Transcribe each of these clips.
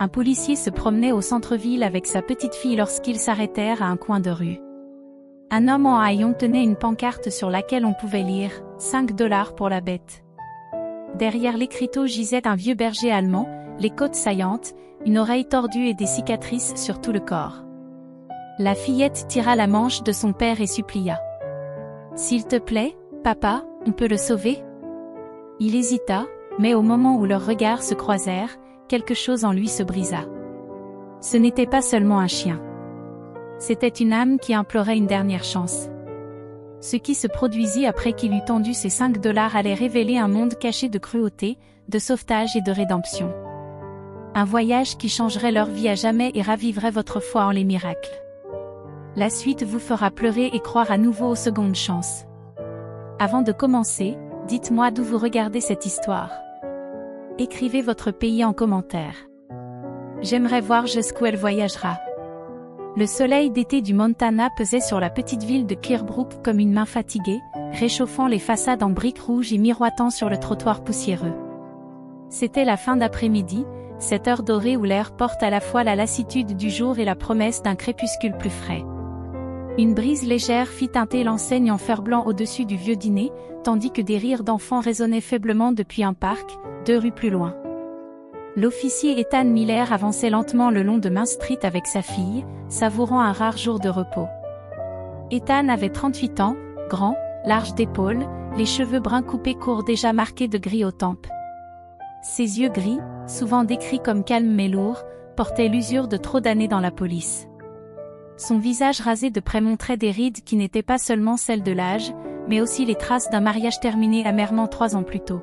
un policier se promenait au centre-ville avec sa petite fille lorsqu'ils s'arrêtèrent à un coin de rue. Un homme en haillons tenait une pancarte sur laquelle on pouvait lire « 5 $ pour la bête ». Derrière l'écriteau gisait un vieux berger allemand, les côtes saillantes, une oreille tordue et des cicatrices sur tout le corps. La fillette tira la manche de son père et supplia. « S'il te plaît, papa, on peut le sauver ?» Il hésita, mais au moment où leurs regards se croisèrent, quelque chose en lui se brisa. Ce n'était pas seulement un chien. C'était une âme qui implorait une dernière chance. Ce qui se produisit après qu'il eut tendu ses 5 $ allait révéler un monde caché de cruauté, de sauvetage et de rédemption. Un voyage qui changerait leur vie à jamais et raviverait votre foi en les miracles. La suite vous fera pleurer et croire à nouveau aux secondes chances. Avant de commencer, dites-moi d'où vous regardez cette histoire. Écrivez votre pays en commentaire. J'aimerais voir jusqu'où elle voyagera. Le soleil d'été du Montana pesait sur la petite ville de Clearbrook comme une main fatiguée, réchauffant les façades en briques rouges et miroitant sur le trottoir poussiéreux. C'était la fin d'après-midi, cette heure dorée où l'air porte à la fois la lassitude du jour et la promesse d'un crépuscule plus frais. Une brise légère fit teinter l'enseigne en fer blanc au-dessus du vieux dîner, tandis que des rires d'enfants résonnaient faiblement depuis un parc, 2 rues plus loin. L'officier Ethan Miller avançait lentement le long de Main Street avec sa fille, savourant un rare jour de repos. Ethan avait 38 ans, grand, large d'épaules, les cheveux bruns coupés courts déjà marqués de gris aux tempes. Ses yeux gris, souvent décrits comme calmes mais lourds, portaient l'usure de trop d'années dans la police. Son visage rasé de près montrait des rides qui n'étaient pas seulement celles de l'âge, mais aussi les traces d'un mariage terminé amèrement 3 ans plus tôt.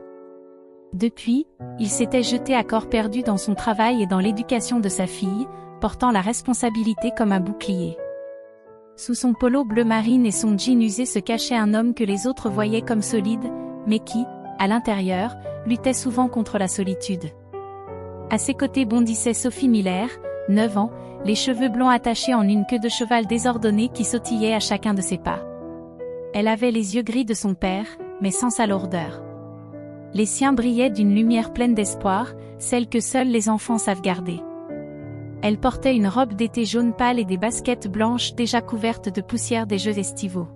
Depuis, il s'était jeté à corps perdu dans son travail et dans l'éducation de sa fille, portant la responsabilité comme un bouclier. Sous son polo bleu marine et son jean usé se cachait un homme que les autres voyaient comme solide, mais qui, à l'intérieur, luttait souvent contre la solitude. À ses côtés bondissait Sophie Miller, 9 ans, les cheveux blonds attachés en une queue de cheval désordonnée qui sautillait à chacun de ses pas. Elle avait les yeux gris de son père, mais sans sa lourdeur. Les siens brillaient d'une lumière pleine d'espoir, celle que seuls les enfants savent garder. Elle portait une robe d'été jaune pâle et des baskets blanches déjà couvertes de poussière des jeux estivaux.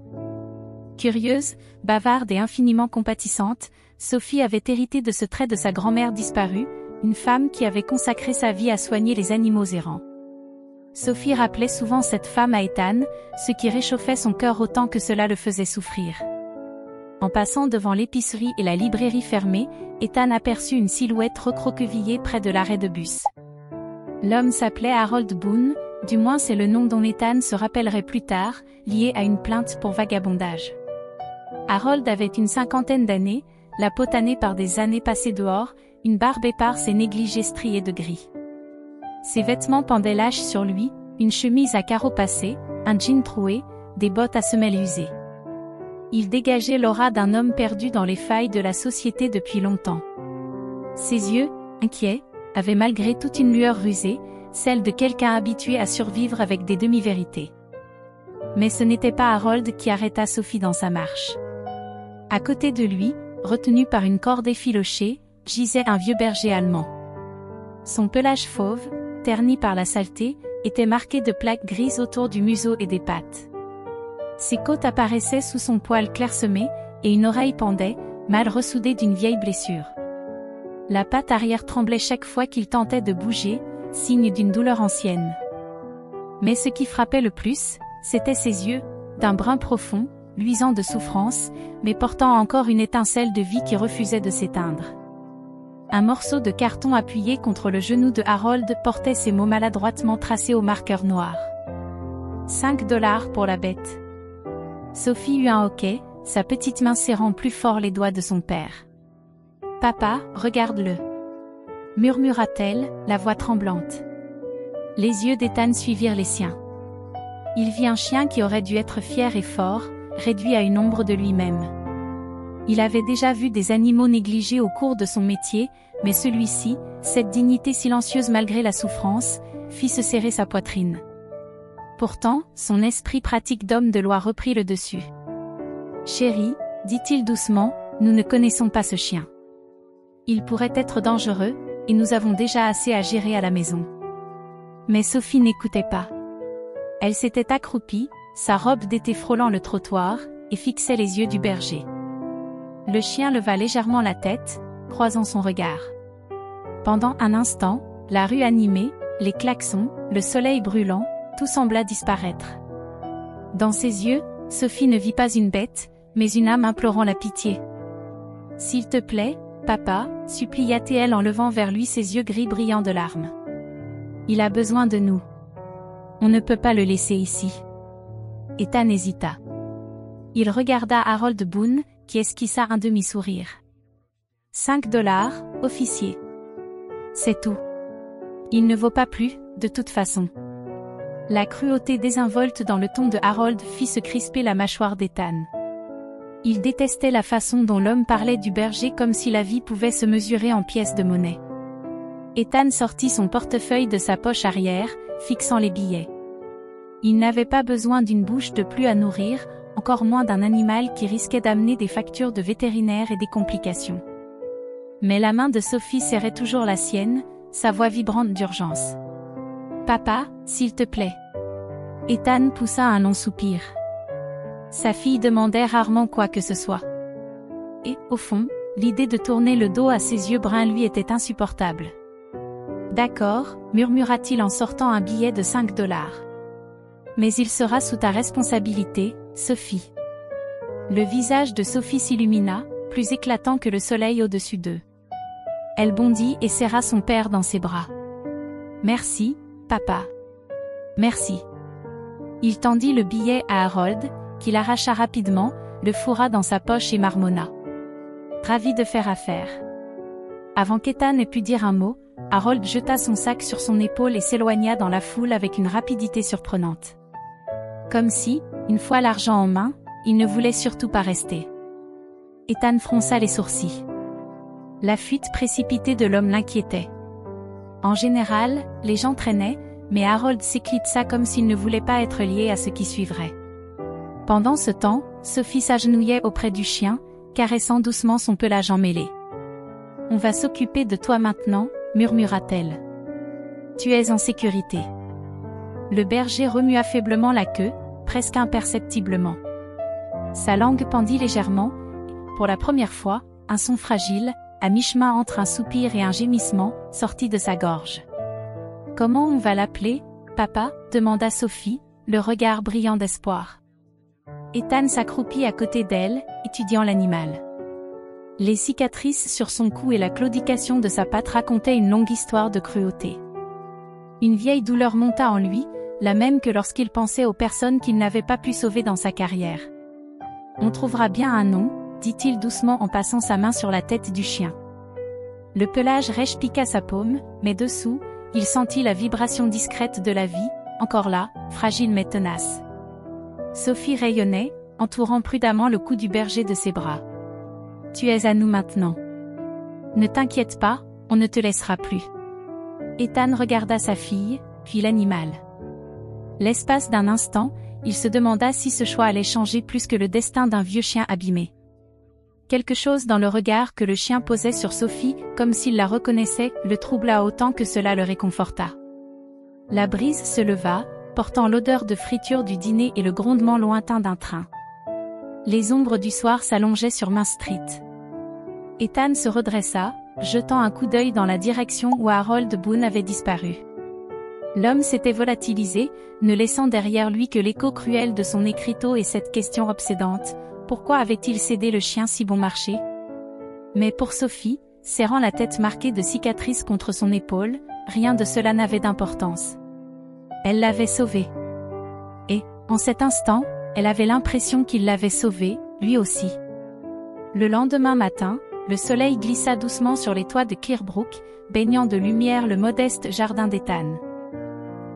Curieuse, bavarde et infiniment compatissante, Sophie avait hérité de ce trait de sa grand-mère disparue, une femme qui avait consacré sa vie à soigner les animaux errants. Sophie rappelait souvent cette femme à Ethan, ce qui réchauffait son cœur autant que cela le faisait souffrir. En passant devant l'épicerie et la librairie fermée, Ethan aperçut une silhouette recroquevillée près de l'arrêt de bus. L'homme s'appelait Harold Boone, du moins c'est le nom dont Ethan se rappellerait plus tard, lié à une plainte pour vagabondage. Harold avait une 50aine d'années, la peau tannée par des années passées dehors, une barbe éparse et négligée striée de gris. Ses vêtements pendaient lâches sur lui, une chemise à carreaux passés, un jean troué, des bottes à semelles usées. Il dégageait l'aura d'un homme perdu dans les failles de la société depuis longtemps. Ses yeux, inquiets, avaient malgré toute une lueur rusée, celle de quelqu'un habitué à survivre avec des demi-vérités. Mais ce n'était pas Harold qui arrêta Sophie dans sa marche. À côté de lui, retenu par une corde effilochée, gisait un vieux berger allemand. Son pelage fauve, terni par la saleté, était marqué de plaques grises autour du museau et des pattes. Ses côtes apparaissaient sous son poil clairsemé, et une oreille pendait, mal ressoudée d'une vieille blessure. La patte arrière tremblait chaque fois qu'il tentait de bouger, signe d'une douleur ancienne. Mais ce qui frappait le plus, c'étaient ses yeux, d'un brun profond, luisant de souffrance, mais portant encore une étincelle de vie qui refusait de s'éteindre. Un morceau de carton appuyé contre le genou de Harold portait ces mots maladroitement tracés au marqueur noir. 5 $ pour la bête. Sophie eut un hoquet, sa petite main serrant plus fort les doigts de son père. « Papa, regarde-le » murmura-t-elle, la voix tremblante. Les yeux d'Ethan suivirent les siens. Il vit un chien qui aurait dû être fier et fort, réduit à une ombre de lui-même. Il avait déjà vu des animaux négligés au cours de son métier, mais celui-ci, cette dignité silencieuse malgré la souffrance, fit se serrer sa poitrine. Pourtant, son esprit pratique d'homme de loi reprit le dessus. « Chérie, dit-il doucement, nous ne connaissons pas ce chien. Il pourrait être dangereux, et nous avons déjà assez à gérer à la maison. Mais Sophie n'écoutait pas. Elle s'était accroupie, sa robe d'été frôlant le trottoir, et fixait les yeux du berger. Le chien leva légèrement la tête, croisant son regard. Pendant un instant, la rue animée, les klaxons, le soleil brûlant, tout sembla disparaître. Dans ses yeux, Sophie ne vit pas une bête, mais une âme implorant la pitié. « S'il te plaît, papa, supplia-t-elle en levant vers lui ses yeux gris brillants de larmes. Il a besoin de nous. On ne peut pas le laisser ici. » Ethan hésita. Il regarda Harold Boone, qui esquissa un demi-sourire. 5 $, officier. C'est tout. Il ne vaut pas plus, de toute façon. La cruauté désinvolte dans le ton de Harold fit se crisper la mâchoire d'Ethan. Il détestait la façon dont l'homme parlait du berger comme si la vie pouvait se mesurer en pièces de monnaie. Ethan sortit son portefeuille de sa poche arrière, fixant les billets. Il n'avait pas besoin d'une bouche de plus à nourrir, encore moins d'un animal qui risquait d'amener des factures de vétérinaire et des complications. Mais la main de Sophie serrait toujours la sienne, sa voix vibrante d'urgence. « Papa, s'il te plaît. » Ethan poussa un long soupir. Sa fille demandait rarement quoi que ce soit. Et, au fond, l'idée de tourner le dos à ses yeux bruns lui était insupportable. « D'accord, » murmura-t-il en sortant un billet de 5 $. « Mais il sera sous ta responsabilité, Sophie. » Le visage de Sophie s'illumina, plus éclatant que le soleil au-dessus d'eux. Elle bondit et serra son père dans ses bras. « Merci, papa. Merci. » Il tendit le billet à Harold, qui l'arracha rapidement, le fourra dans sa poche et marmonna. Ravi de faire affaire. Avant qu'Ethan ait pu dire un mot, Harold jeta son sac sur son épaule et s'éloigna dans la foule avec une rapidité surprenante. Comme si, une fois l'argent en main, il ne voulait surtout pas rester. Ethan fronça les sourcils. La fuite précipitée de l'homme l'inquiétait. En général, les gens traînaient, mais Harold s'éclipsa comme s'il ne voulait pas être lié à ce qui suivrait. Pendant ce temps, Sophie s'agenouillait auprès du chien, caressant doucement son pelage emmêlé. « On va s'occuper de toi maintenant, » murmura-t-elle. « Tu es en sécurité. » Le berger remua faiblement la queue, presque imperceptiblement. Sa langue pendit légèrement, et, pour la première fois, un son fragile, à mi-chemin entre un soupir et un gémissement, sortit de sa gorge. « Comment on va l'appeler, papa ?» demanda Sophie, le regard brillant d'espoir. Ethan s'accroupit à côté d'elle, étudiant l'animal. Les cicatrices sur son cou et la claudication de sa patte racontaient une longue histoire de cruauté. Une vieille douleur monta en lui, la même que lorsqu'il pensait aux personnes qu'il n'avait pas pu sauver dans sa carrière. « On trouvera bien un nom, » dit-il doucement en passant sa main sur la tête du chien. Le pelage rêche piqua sa paume, mais dessous, il sentit la vibration discrète de la vie, encore là, fragile mais tenace. Sophie rayonnait, entourant prudemment le cou du berger de ses bras. « Tu es à nous maintenant. Ne t'inquiète pas, on ne te laissera plus. » Ethan regarda sa fille, puis l'animal. L'espace d'un instant, il se demanda si ce choix allait changer plus que le destin d'un vieux chien abîmé. Quelque chose dans le regard que le chien posait sur Sophie, comme s'il la reconnaissait, le troubla autant que cela le réconforta. La brise se leva, portant l'odeur de friture du dîner et le grondement lointain d'un train. Les ombres du soir s'allongeaient sur Main Street. Ethan se redressa, jetant un coup d'œil dans la direction où Harold Boone avait disparu. L'homme s'était volatilisé, ne laissant derrière lui que l'écho cruel de son écriteau et cette question obsédante. Pourquoi avait-il cédé le chien si bon marché? Mais pour Sophie, serrant la tête marquée de cicatrices contre son épaule, rien de cela n'avait d'importance. Elle l'avait sauvé. Et, en cet instant, elle avait l'impression qu'il l'avait sauvé, lui aussi. Le lendemain matin, le soleil glissa doucement sur les toits de Clearbrook, baignant de lumière le modeste jardin d'Ethan.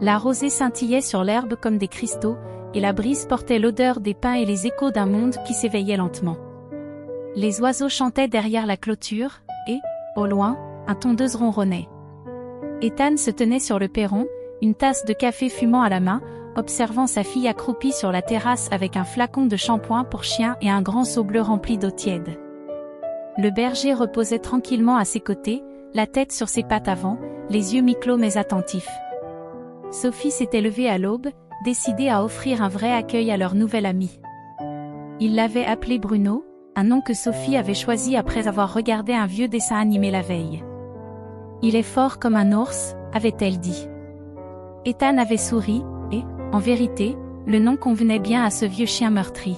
La rosée scintillait sur l'herbe comme des cristaux, et la brise portait l'odeur des pins et les échos d'un monde qui s'éveillait lentement. Les oiseaux chantaient derrière la clôture, et, au loin, un tondeuse ronronnait. Ethan se tenait sur le perron, une tasse de café fumant à la main, observant sa fille accroupie sur la terrasse avec un flacon de shampoing pour chien et un grand seau bleu rempli d'eau tiède. Le berger reposait tranquillement à ses côtés, la tête sur ses pattes avant, les yeux mi-clos mais attentifs. Sophie s'était levée à l'aube, décidée à offrir un vrai accueil à leur nouvel ami. Il l'avait appelé Bruno, un nom que Sophie avait choisi après avoir regardé un vieux dessin animé la veille. Il est fort comme un ours, avait-elle dit. Ethan avait souri, et, en vérité, le nom convenait bien à ce vieux chien meurtri.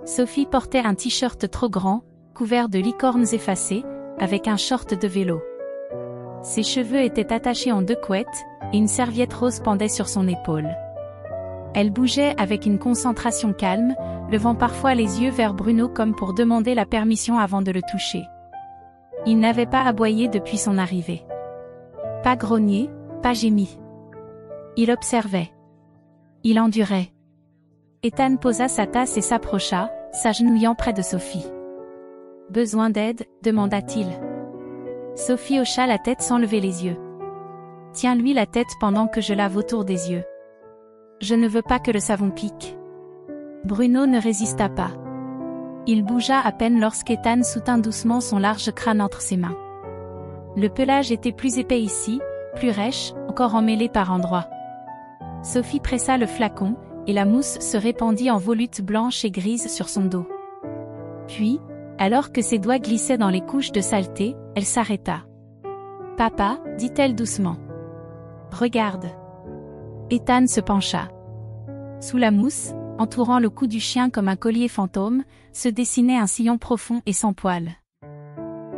Sophie portait un t-shirt trop grand, couvert de licornes effacées, avec un short de vélo. Ses cheveux étaient attachés en 2 couettes, et une serviette rose pendait sur son épaule. Elle bougeait avec une concentration calme, levant parfois les yeux vers Bruno comme pour demander la permission avant de le toucher. Il n'avait pas aboyé depuis son arrivée. Pas grogné, pas gémi. Il observait. Il endurait. Ethan posa sa tasse et s'approcha, s'agenouillant près de Sophie. « Besoin d'aide ?» demanda-t-il. Sophie hocha la tête sans lever les yeux. « Tiens-lui la tête pendant que je lave autour des yeux. Je ne veux pas que le savon pique. » Bruno ne résista pas. Il bougea à peine lorsqu'Ethan soutint doucement son large crâne entre ses mains. Le pelage était plus épais ici, plus rêche, encore emmêlé par endroits. Sophie pressa le flacon, et la mousse se répandit en volutes blanches et grises sur son dos. Puis, alors que ses doigts glissaient dans les couches de saleté, elle s'arrêta. « Papa, dit-elle doucement. Regarde. » Ethan se pencha. Sous la mousse, entourant le cou du chien comme un collier fantôme, se dessinait un sillon profond et sans poils.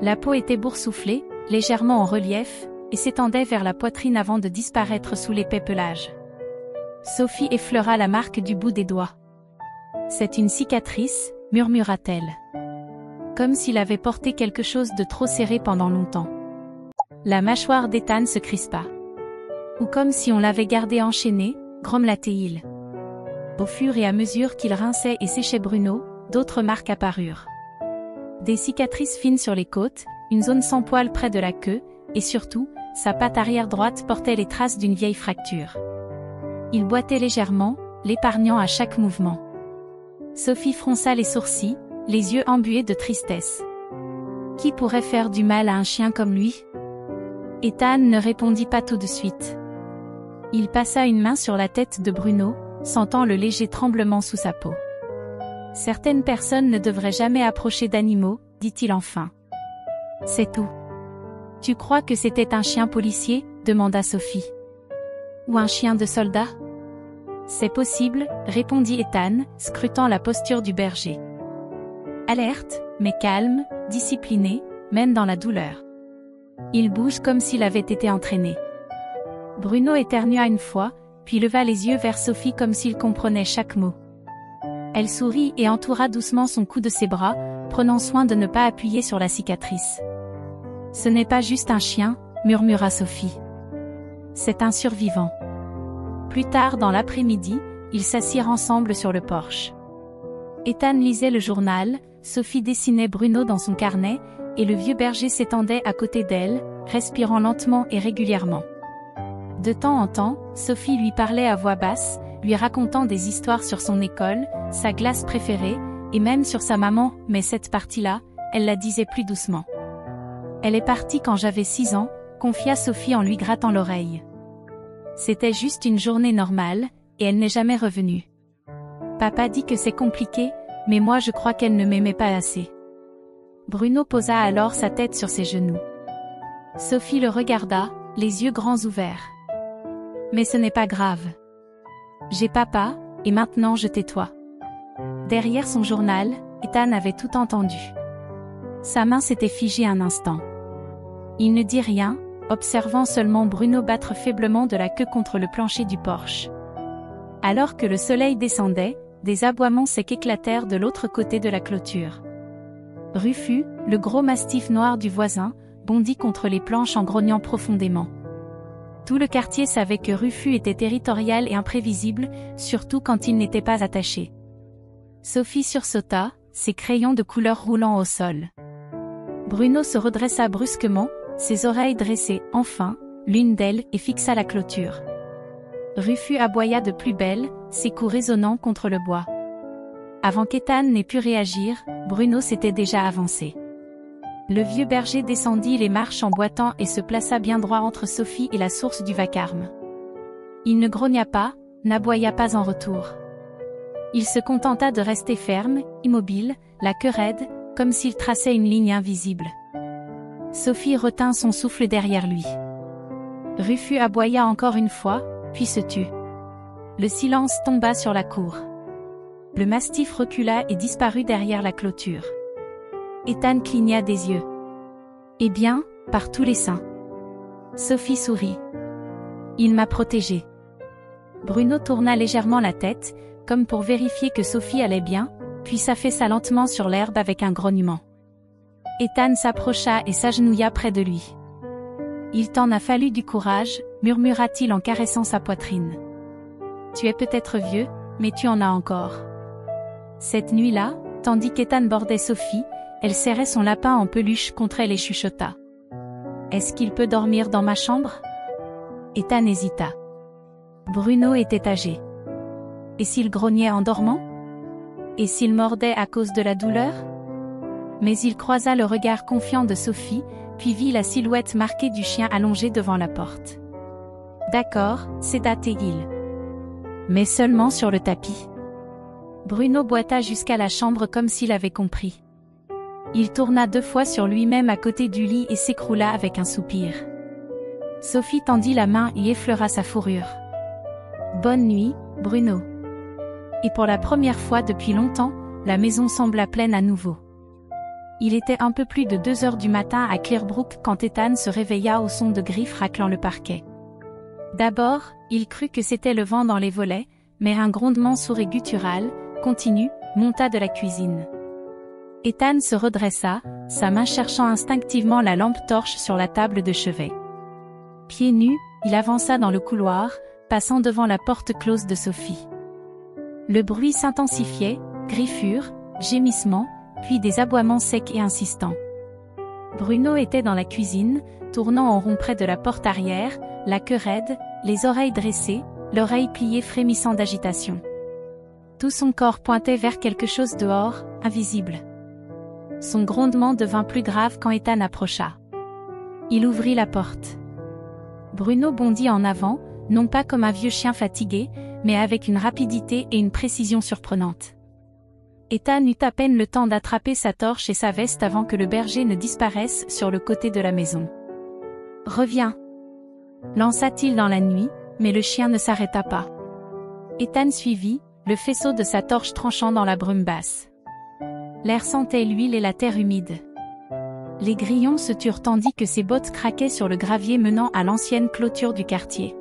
La peau était boursouflée, légèrement en relief, et s'étendait vers la poitrine avant de disparaître sous l'épais pelage. Sophie effleura la marque du bout des doigts. « C'est une cicatrice » murmura-t-elle. Comme s'il avait porté quelque chose de trop serré pendant longtemps. La mâchoire d'Ethan se crispa. « Ou comme si on l'avait gardé enchaîné » grommela-t-il. Au fur et à mesure qu'il rinçait et séchait Bruno, d'autres marques apparurent. Des cicatrices fines sur les côtes, une zone sans poils près de la queue, et surtout, sa patte arrière droite portait les traces d'une vieille fracture. Il boitait légèrement, l'épargnant à chaque mouvement. Sophie fronça les sourcils, les yeux embués de tristesse. Qui pourrait faire du mal à un chien comme lui? Ethan ne répondit pas tout de suite. Il passa une main sur la tête de Bruno, sentant le léger tremblement sous sa peau. « Certaines personnes ne devraient jamais approcher d'animaux, dit-il enfin. C'est tout. Tu crois que c'était un chien policier? Demanda Sophie. Ou un chien de soldat? C'est possible, répondit Ethan, scrutant la posture du berger. Alerte, mais calme, discipliné, même dans la douleur. Il bouge comme s'il avait été entraîné. Bruno éternua une fois, puis leva les yeux vers Sophie comme s'il comprenait chaque mot. Elle sourit et entoura doucement son cou de ses bras, prenant soin de ne pas appuyer sur la cicatrice. « Ce n'est pas juste un chien, » murmura Sophie. « C'est un survivant. » Plus tard dans l'après-midi, ils s'assirent ensemble sur le porche. Ethan lisait le journal, Sophie dessinait Bruno dans son carnet, et le vieux berger s'étendait à côté d'elle, respirant lentement et régulièrement. De temps en temps, Sophie lui parlait à voix basse, lui racontant des histoires sur son école, sa glace préférée, et même sur sa maman, mais cette partie-là, elle la disait plus doucement. Elle est partie quand j'avais 6 ans, confia Sophie en lui grattant l'oreille. C'était juste une journée normale, et elle n'est jamais revenue. Papa dit que c'est compliqué, mais moi je crois qu'elle ne m'aimait pas assez. Bruno posa alors sa tête sur ses genoux. Sophie le regarda, les yeux grands ouverts. Mais ce n'est pas grave. J'ai papa, et maintenant je tais-toi. Derrière son journal, Ethan avait tout entendu. Sa main s'était figée un instant. Il ne dit rien, observant seulement Bruno battre faiblement de la queue contre le plancher du porche. Alors que le soleil descendait, des aboiements secs éclatèrent de l'autre côté de la clôture. Rufus, le gros mastif noir du voisin, bondit contre les planches en grognant profondément. Tout le quartier savait que Rufus était territorial et imprévisible, surtout quand il n'était pas attaché. Sophie sursauta, ses crayons de couleur roulant au sol. Bruno se redressa brusquement, ses oreilles dressées, enfin, l'une d'elles, et fixa la clôture. Rufus aboya de plus belle, ses coups résonnant contre le bois. Avant qu'Ethan n'ait pu réagir, Bruno s'était déjà avancé. Le vieux berger descendit les marches en boitant et se plaça bien droit entre Sophie et la source du vacarme. Il ne grogna pas, n'aboya pas en retour. Il se contenta de rester ferme, immobile, la queue raide, comme s'il traçait une ligne invisible. Sophie retint son souffle derrière lui. Rufus aboya encore une fois, puis se tut. Le silence tomba sur la cour. Le mastif recula et disparut derrière la clôture. Ethan cligna des yeux. « Eh bien, par tous les saints !» Sophie sourit. « Il m'a protégée. » Bruno tourna légèrement la tête, comme pour vérifier que Sophie allait bien, puis s'affaissa lentement sur l'herbe avec un grognement. Ethan s'approcha et s'agenouilla près de lui. « Il t'en a fallu du courage, » murmura-t-il en caressant sa poitrine. « Tu es peut-être vieux, mais tu en as encore. » Cette nuit-là, tandis qu'Ethan bordait Sophie, elle serrait son lapin en peluche contre elle et chuchota. « Est-ce qu'il peut dormir dans ma chambre ?» Ethan hésita. Bruno était âgé. Et s'il grognait en dormant? Et s'il mordait à cause de la douleur? Mais il croisa le regard confiant de Sophie, puis vit la silhouette marquée du chien allongé devant la porte. D'accord, séda-t-il. Mais seulement sur le tapis. Bruno boita jusqu'à la chambre comme s'il avait compris. Il tourna 2 fois sur lui-même à côté du lit et s'écroula avec un soupir. Sophie tendit la main et effleura sa fourrure. « Bonne nuit, Bruno. » Et pour la première fois depuis longtemps, la maison sembla pleine à nouveau. Il était un peu plus de 2 heures du matin à Clearbrook quand Ethan se réveilla au son de griffes raclant le parquet. D'abord, il crut que c'était le vent dans les volets, mais un grondement sourd et guttural, continu, monta de la cuisine. Ethan se redressa, sa main cherchant instinctivement la lampe torche sur la table de chevet. Pieds nus, il avança dans le couloir, passant devant la porte close de Sophie. Le bruit s'intensifiait, griffures, gémissements, puis des aboiements secs et insistants. Bruno était dans la cuisine, tournant en rond près de la porte arrière, la queue raide, les oreilles dressées, l'oreille pliée frémissant d'agitation. Tout son corps pointait vers quelque chose dehors, invisible. Son grondement devint plus grave quand Ethan approcha. Il ouvrit la porte. Bruno bondit en avant, non pas comme un vieux chien fatigué, mais avec une rapidité et une précision surprenantes. Ethan eut à peine le temps d'attraper sa torche et sa veste avant que le berger ne disparaisse sur le côté de la maison. « Reviens !» lança-t-il dans la nuit, mais le chien ne s'arrêta pas. Ethan suivit, le faisceau de sa torche tranchant dans la brume basse. L'air sentait l'huile et la terre humide. Les grillons se turent tandis que ses bottes craquaient sur le gravier menant à l'ancienne clôture du quartier.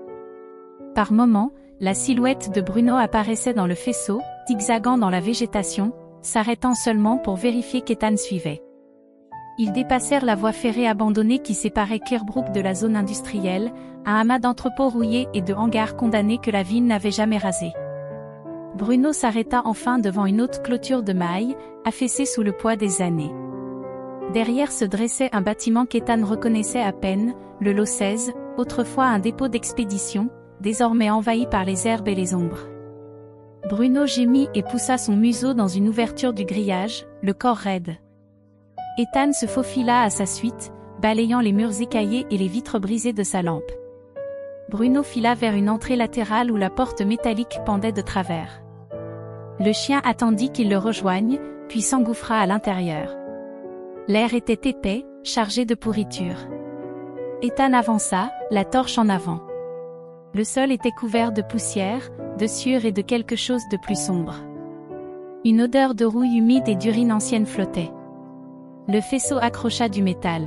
Par moments, la silhouette de Bruno apparaissait dans le faisceau, zigzagant dans la végétation, s'arrêtant seulement pour vérifier qu'Ethan suivait. Ils dépassèrent la voie ferrée abandonnée qui séparait Clearbrook de la zone industrielle, un amas d'entrepôts rouillés et de hangars condamnés que la ville n'avait jamais rasés. Bruno s'arrêta enfin devant une haute clôture de mailles, affaissée sous le poids des années. Derrière se dressait un bâtiment qu'Ethan reconnaissait à peine, le lot 16, autrefois un dépôt d'expédition, désormais envahi par les herbes et les ombres. Bruno gémit et poussa son museau dans une ouverture du grillage, le corps raide. Ethan se faufila à sa suite, balayant les murs écaillés et les vitres brisées de sa lampe. Bruno fila vers une entrée latérale où la porte métallique pendait de travers. Le chien attendit qu'il le rejoigne, puis s'engouffra à l'intérieur. L'air était épais, chargé de pourriture. Ethan avança, la torche en avant. Le sol était couvert de poussière, de sueur et de quelque chose de plus sombre. Une odeur de rouille humide et d'urine ancienne flottait. Le faisceau accrocha du métal.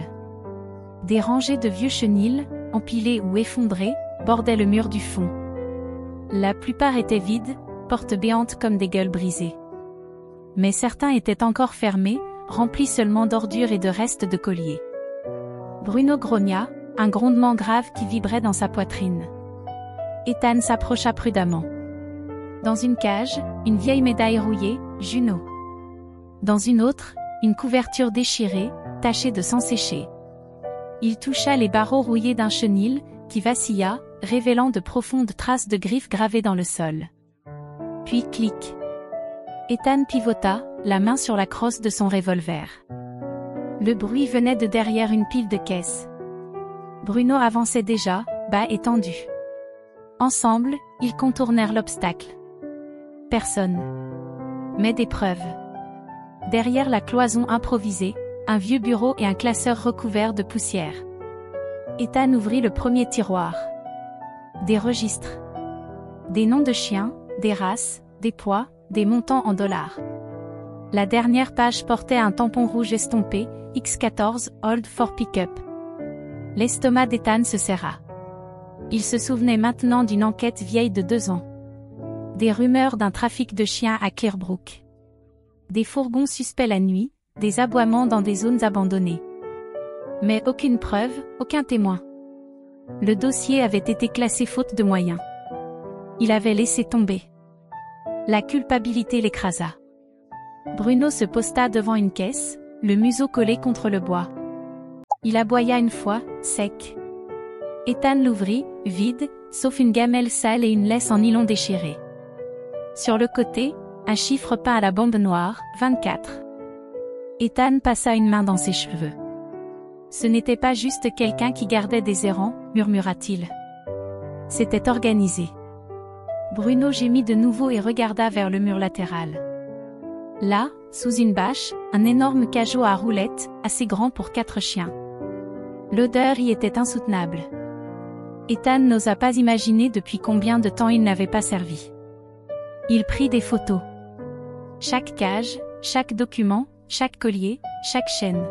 Des rangées de vieux chenils, empilés ou effondrés, bordaient le mur du fond. La plupart étaient vides, portes béantes comme des gueules brisées. Mais certains étaient encore fermés, remplis seulement d'ordures et de restes de colliers. Bruno grogna, un grondement grave qui vibrait dans sa poitrine. Ethan s'approcha prudemment. Dans une cage, une vieille médaille rouillée, Juno. Dans une autre, une couverture déchirée, tachée de sang séché. Il toucha les barreaux rouillés d'un chenil, qui vacilla, révélant de profondes traces de griffes gravées dans le sol. Puis clic. Ethan pivota, la main sur la crosse de son revolver. Le bruit venait de derrière une pile de caisses. Bruno avançait déjà, bas et tendu. Ensemble, ils contournèrent l'obstacle. Personne. Mais des preuves. Derrière la cloison improvisée, un vieux bureau et un classeur recouvert de poussière. Ethan ouvrit le premier tiroir. Des registres. Des noms de chiens, des races, des poids, des montants en dollars. La dernière page portait un tampon rouge estompé, X14, Old for Pickup. L'estomac d'Ethan se serra. Il se souvenait maintenant d'une enquête vieille de 2 ans. Des rumeurs d'un trafic de chiens à Clearbrook. Des fourgons suspects la nuit, des aboiements dans des zones abandonnées. Mais aucune preuve, aucun témoin. Le dossier avait été classé faute de moyens. Il avait laissé tomber. La culpabilité l'écrasa. Bruno se posta devant une caisse, le museau collé contre le bois. Il aboya une fois, sec. Ethan l'ouvrit, vide, sauf une gamelle sale et une laisse en nylon déchirée. Sur le côté, un chiffre peint à la bande noire, 24. Ethan passa une main dans ses cheveux. Ce n'était pas juste quelqu'un qui gardait des errants, murmura-t-il. C'était organisé. Bruno gémit de nouveau et regarda vers le mur latéral. Là, sous une bâche, un énorme cajot à roulettes, assez grand pour 4 chiens. L'odeur y était insoutenable. Ethan n'osa pas imaginer depuis combien de temps il n'avait pas servi. Il prit des photos. Chaque cage, chaque document, chaque collier, chaque chaîne.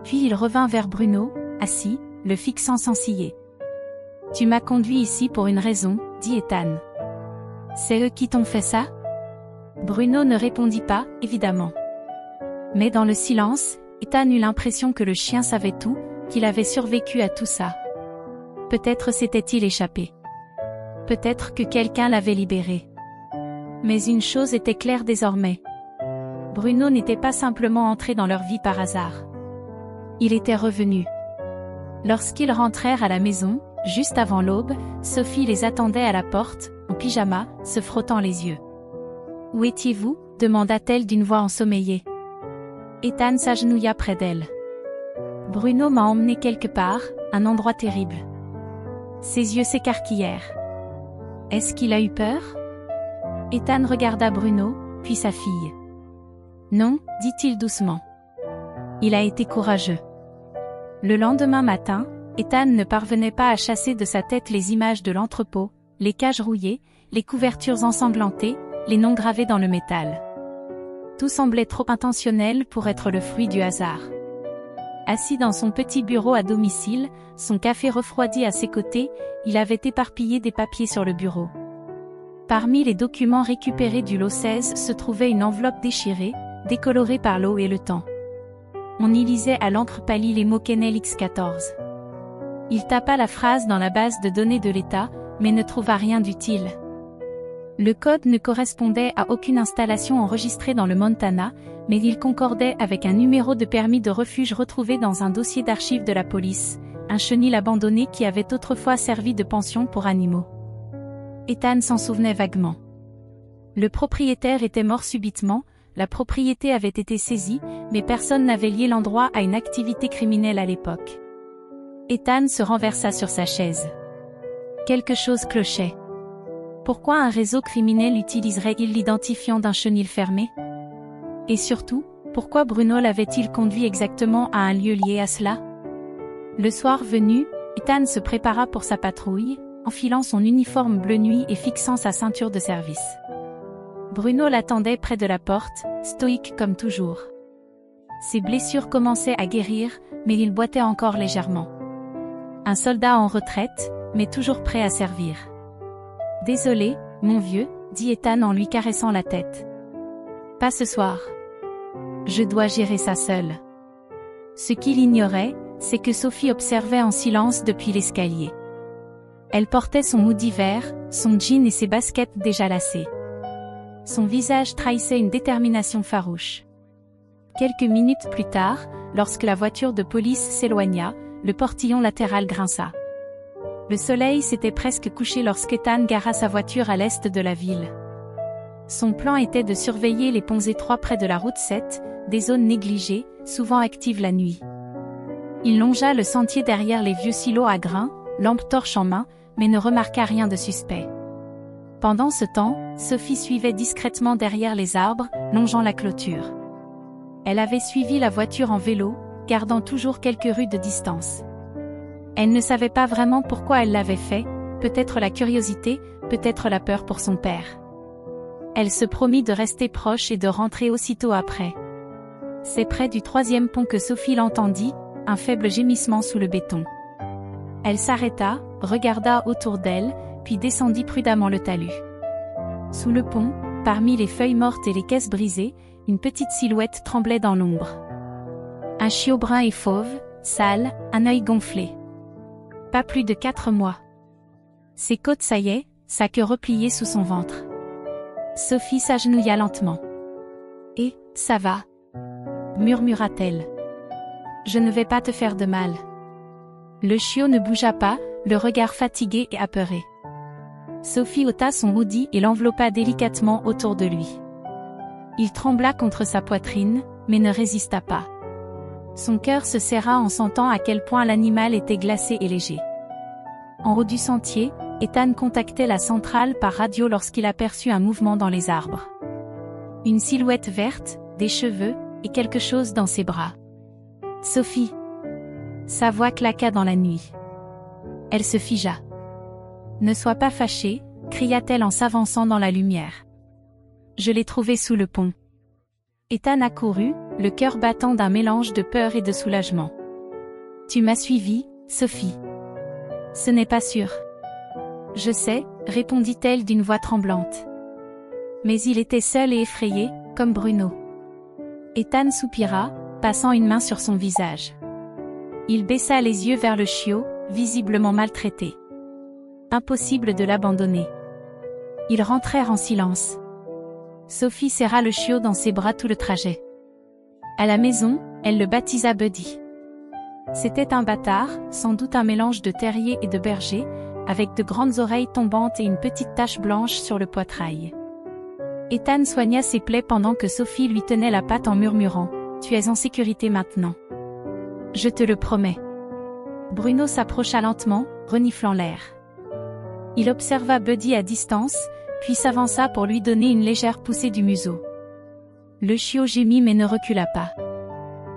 Puis il revint vers Bruno, assis, le fixant sans ciller. « Tu m'as conduit ici pour une raison, » dit Ethan. « C'est eux qui t'ont fait ça ?» Bruno ne répondit pas, évidemment. Mais dans le silence, Ethan eut l'impression que le chien savait tout, qu'il avait survécu à tout ça. Peut-être s'était-il échappé. Peut-être que quelqu'un l'avait libéré. Mais une chose était claire désormais. Bruno n'était pas simplement entré dans leur vie par hasard. Il était revenu. Lorsqu'ils rentrèrent à la maison, juste avant l'aube, Sophie les attendait à la porte, en pyjama, se frottant les yeux. « Où étiez-vous » demanda-t-elle d'une voix ensommeillée. Ethan s'agenouilla près d'elle. « Bruno m'a emmené quelque part, un endroit terrible. » Ses yeux s'écarquillèrent. « Est-ce qu'il a eu peur ?» Ethan regarda Bruno, puis sa fille. « Non, dit-il doucement. Il a été courageux. » Le lendemain matin, Ethan ne parvenait pas à chasser de sa tête les images de l'entrepôt, les cages rouillées, les couvertures ensanglantées, les noms gravés dans le métal. Tout semblait trop intentionnel pour être le fruit du hasard. Assis dans son petit bureau à domicile, son café refroidi à ses côtés, il avait éparpillé des papiers sur le bureau. Parmi les documents récupérés du lot 16 se trouvait une enveloppe déchirée, décolorée par l'eau et le temps. On y lisait à l'encre pâlie les mots Kennel X14. Il tapa la phrase dans la base de données de l'État, mais ne trouva rien d'utile. Le code ne correspondait à aucune installation enregistrée dans le Montana, mais il concordait avec un numéro de permis de refuge retrouvé dans un dossier d'archives de la police, un chenil abandonné qui avait autrefois servi de pension pour animaux. Ethan s'en souvenait vaguement. Le propriétaire était mort subitement, la propriété avait été saisie, mais personne n'avait lié l'endroit à une activité criminelle à l'époque. Ethan se renversa sur sa chaise. Quelque chose clochait. Pourquoi un réseau criminel utiliserait-il l'identifiant d'un chenil fermé? Et surtout, pourquoi Bruno l'avait-il conduit exactement à un lieu lié à cela? Le soir venu, Ethan se prépara pour sa patrouille, enfilant son uniforme bleu nuit et fixant sa ceinture de service. Bruno l'attendait près de la porte, stoïque comme toujours. Ses blessures commençaient à guérir, mais il boitait encore légèrement. Un soldat en retraite, mais toujours prêt à servir. « Désolé, mon vieux, » dit Ethan en lui caressant la tête. « Pas ce soir. Je dois gérer ça seul. » Ce qu'il ignorait, c'est que Sophie observait en silence depuis l'escalier. Elle portait son hoodie vert, son jean et ses baskets déjà lacées. Son visage trahissait une détermination farouche. Quelques minutes plus tard, lorsque la voiture de police s'éloigna, le portillon latéral grinça. Le soleil s'était presque couché lorsqu'Ethan gara sa voiture à l'est de la ville. Son plan était de surveiller les ponts étroits près de la route 7, des zones négligées, souvent active la nuit. Il longea le sentier derrière les vieux silos à grains, lampe torche en main, mais ne remarqua rien de suspect. Pendant ce temps, Sophie suivait discrètement derrière les arbres, longeant la clôture. Elle avait suivi la voiture en vélo, gardant toujours quelques rues de distance. Elle ne savait pas vraiment pourquoi elle l'avait fait, peut-être la curiosité, peut-être la peur pour son père. Elle se promit de rester proche et de rentrer aussitôt après. C'est près du 3e pont que Sophie l'entendit, un faible gémissement sous le béton. Elle s'arrêta, regarda autour d'elle, puis descendit prudemment le talus. Sous le pont, parmi les feuilles mortes et les caisses brisées, une petite silhouette tremblait dans l'ombre. Un chiot brun et fauve, sale, un œil gonflé. Pas plus de 4 mois. Ses côtes saillaient, sa queue repliée sous son ventre. Sophie s'agenouilla lentement. « Et, ça va ?» murmura-t-elle. « Je ne vais pas te faire de mal. » Le chiot ne bougea pas, le regard fatigué et apeuré. Sophie ôta son hoodie et l'enveloppa délicatement autour de lui. Il trembla contre sa poitrine, mais ne résista pas. Son cœur se serra en sentant à quel point l'animal était glacé et léger. En haut du sentier, Ethan contactait la centrale par radio lorsqu'il aperçut un mouvement dans les arbres. Une silhouette verte, des cheveux, et quelque chose dans ses bras. « Sophie !» Sa voix claqua dans la nuit. Elle se figea. « Ne sois pas fâchée !» cria-t-elle en s'avançant dans la lumière. « Je l'ai trouvé sous le pont. » Ethan accourut, le cœur battant d'un mélange de peur et de soulagement. « Tu m'as suivi, Sophie. »« Ce n'est pas sûr. »« Je sais, » répondit-elle d'une voix tremblante. Mais il était seul et effrayé, comme Bruno. Ethan soupira, passant une main sur son visage. Il baissa les yeux vers le chiot, visiblement maltraité. Impossible de l'abandonner. Ils rentrèrent en silence. Sophie serra le chiot dans ses bras tout le trajet. À la maison, elle le baptisa Buddy. C'était un bâtard, sans doute un mélange de terrier et de berger, avec de grandes oreilles tombantes et une petite tache blanche sur le poitrail. Ethan soigna ses plaies pendant que Sophie lui tenait la patte en murmurant « Tu es en sécurité maintenant. » « Je te le promets. » Bruno s'approcha lentement, reniflant l'air. Il observa Buddy à distance, puis s'avança pour lui donner une légère poussée du museau. Le chiot gémit mais ne recula pas.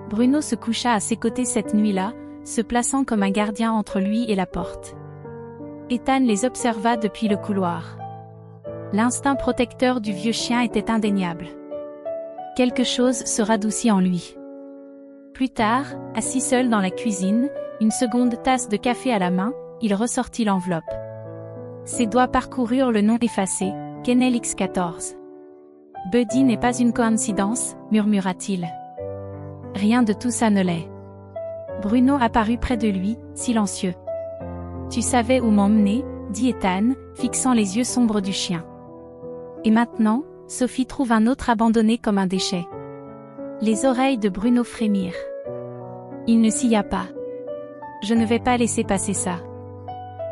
Bruno se coucha à ses côtés cette nuit-là, se plaçant comme un gardien entre lui et la porte. Ethan les observa depuis le couloir. L'instinct protecteur du vieux chien était indéniable. Quelque chose se radoucit en lui. Plus tard, assis seul dans la cuisine, une seconde tasse de café à la main, il ressortit l'enveloppe. Ses doigts parcoururent le nom effacé, Kennel X14. « Buddy n'est pas une coïncidence, murmura-t-il. Rien de tout ça ne l'est. » Bruno apparut près de lui, silencieux. « Tu savais où m'emmener, » dit Ethan, fixant les yeux sombres du chien. Et maintenant, Sophie trouve un autre abandonné comme un déchet. Les oreilles de Bruno frémirent. Il ne s'y a pas. Je ne vais pas laisser passer ça.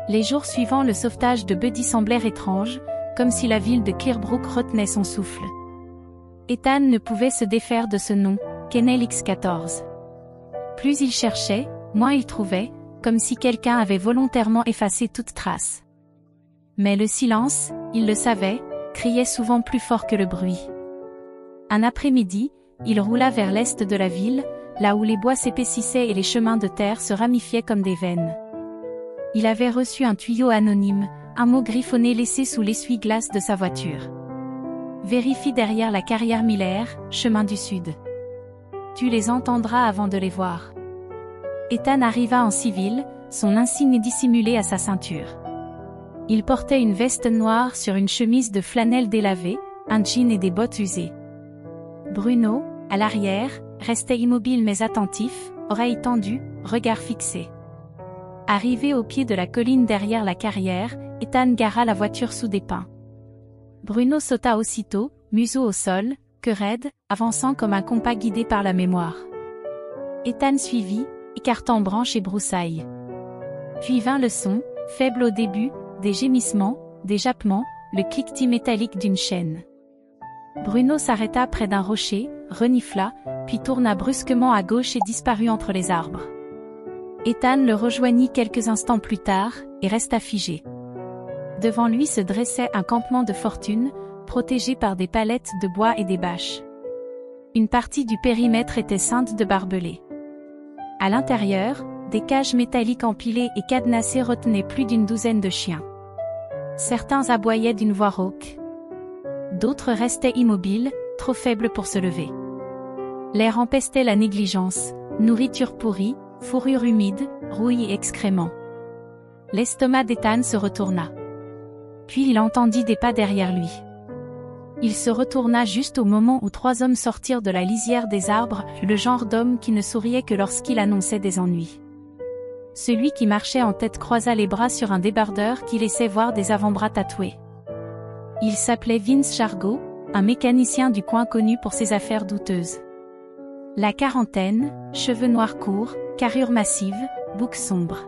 Les jours suivants, le sauvetage de Buddy semblèrent étranges, comme si la ville de Clearbrook retenait son souffle. Ethan ne pouvait se défaire de ce nom, Kennel X14. Plus il cherchait, moins il trouvait, comme si quelqu'un avait volontairement effacé toute trace. Mais le silence, il le savait, criait souvent plus fort que le bruit. Un après-midi, il roula vers l'est de la ville, là où les bois s'épaississaient et les chemins de terre se ramifiaient comme des veines. Il avait reçu un tuyau anonyme, un mot griffonné laissé sous l'essuie-glace de sa voiture. Vérifie derrière la carrière Miller, chemin du sud. Tu les entendras avant de les voir. Ethan arriva en civil, son insigne dissimulé à sa ceinture. Il portait une veste noire sur une chemise de flanelle délavée, un jean et des bottes usées. Bruno, à l'arrière, restait immobile mais attentif, oreilles tendues, regard fixé. Arrivé au pied de la colline derrière la carrière, Ethan gara la voiture sous des pins. Bruno sauta aussitôt, museau au sol, queue raide, avançant comme un compas guidé par la mémoire. Ethan suivit, écartant branches et broussailles. Puis vint le son, faible au début, des gémissements, des jappements, le cliquetis métallique d'une chaîne. Bruno s'arrêta près d'un rocher, renifla, puis tourna brusquement à gauche et disparut entre les arbres. Ethan le rejoignit quelques instants plus tard, et resta figé. Devant lui se dressait un campement de fortune, protégé par des palettes de bois et des bâches. Une partie du périmètre était ceinte de barbelés. À l'intérieur, des cages métalliques empilées et cadenassées retenaient plus d'une douzaine de chiens. Certains aboyaient d'une voix rauque. D'autres restaient immobiles, trop faibles pour se lever. L'air empestait la négligence, nourriture pourrie, fourrure humide, rouille et excréments. L'estomac d'Ethan se retourna. Puis il entendit des pas derrière lui. Il se retourna juste au moment où 3 hommes sortirent de la lisière des arbres, le genre d'homme qui ne souriait que lorsqu'il annonçait des ennuis. Celui qui marchait en tête croisa les bras sur un débardeur qui laissait voir des avant-bras tatoués. Il s'appelait Vince Chargot, un mécanicien du coin connu pour ses affaires douteuses. La quarantaine, cheveux noirs courts, carrure massive, bouc sombre.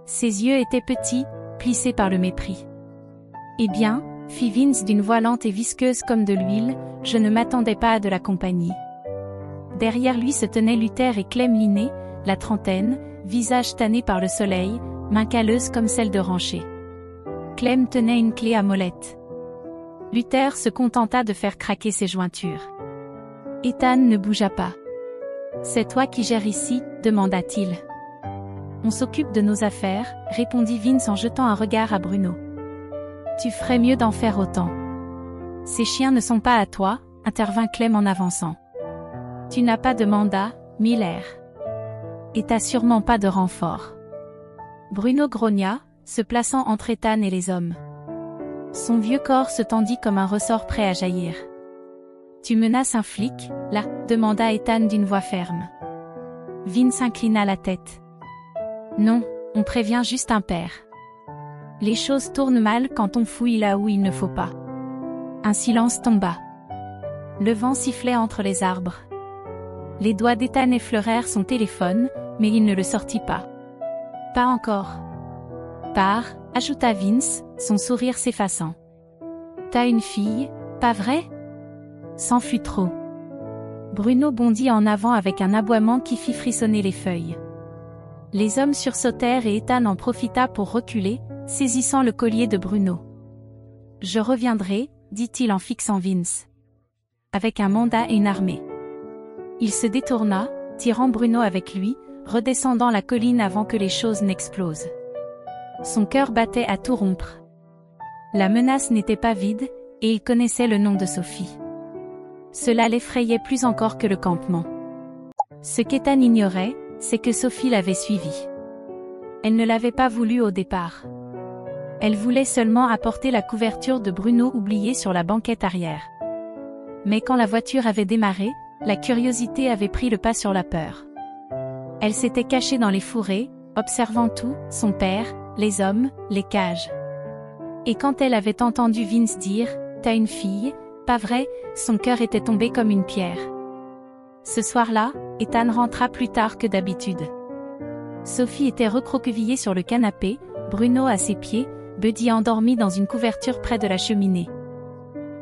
Ses yeux étaient petits, plissés par le mépris. « Eh bien, fit Vince d'une voix lente et visqueuse comme de l'huile, je ne m'attendais pas à de la compagnie. » Derrière lui se tenaient Luther et Clem Linné, la trentaine, visage tanné par le soleil, mains calleuses comme celles de Rancher. Clem tenait une clé à molette. Luther se contenta de faire craquer ses jointures. Ethan ne bougea pas. « C'est toi qui gères ici ?» demanda-t-il. « On s'occupe de nos affaires » répondit Vince en jetant un regard à Bruno. « Tu ferais mieux d'en faire autant. »« Ces chiens ne sont pas à toi » intervint Clem en avançant. « Tu n'as pas de mandat, Miller. Et t'as sûrement pas de renfort. » Bruno grogna, se plaçant entre Ethan et les hommes. Son vieux corps se tendit comme un ressort prêt à jaillir. « Tu menaces un flic, là ?» demanda Ethan d'une voix ferme. Vince inclina la tête. « Non, on prévient juste un père. Les choses tournent mal quand on fouille là où il ne faut pas. » Un silence tomba. Le vent sifflait entre les arbres. Les doigts d'Ethan effleurèrent son téléphone, mais il ne le sortit pas. « Pas encore. »« Pars, » ajouta Vince, son sourire s'effaçant. « T'as une fille, pas vrai ?» C'en fut trop. Bruno bondit en avant avec un aboiement qui fit frissonner les feuilles. Les hommes sursautèrent et Ethan en profita pour reculer, saisissant le collier de Bruno. « Je reviendrai, » dit-il en fixant Vince. « Avec un mandat et une armée. » Il se détourna, tirant Bruno avec lui, redescendant la colline avant que les choses n'explosent. Son cœur battait à tout rompre. La menace n'était pas vide, et il connaissait le nom de Sophie. Cela l'effrayait plus encore que le campement. Ce qu'Ethan ignorait, c'est que Sophie l'avait suivi. Elle ne l'avait pas voulu au départ. Elle voulait seulement apporter la couverture de Bruno oubliée sur la banquette arrière. Mais quand la voiture avait démarré, la curiosité avait pris le pas sur la peur. Elle s'était cachée dans les fourrés, observant tout, son père, les hommes, les cages. Et quand elle avait entendu Vince dire « T'as une fille, pas vrai ?» son cœur était tombé comme une pierre. Ce soir-là, Ethan rentra plus tard que d'habitude. Sophie était recroquevillée sur le canapé, Bruno à ses pieds, Buddy endormi dans une couverture près de la cheminée.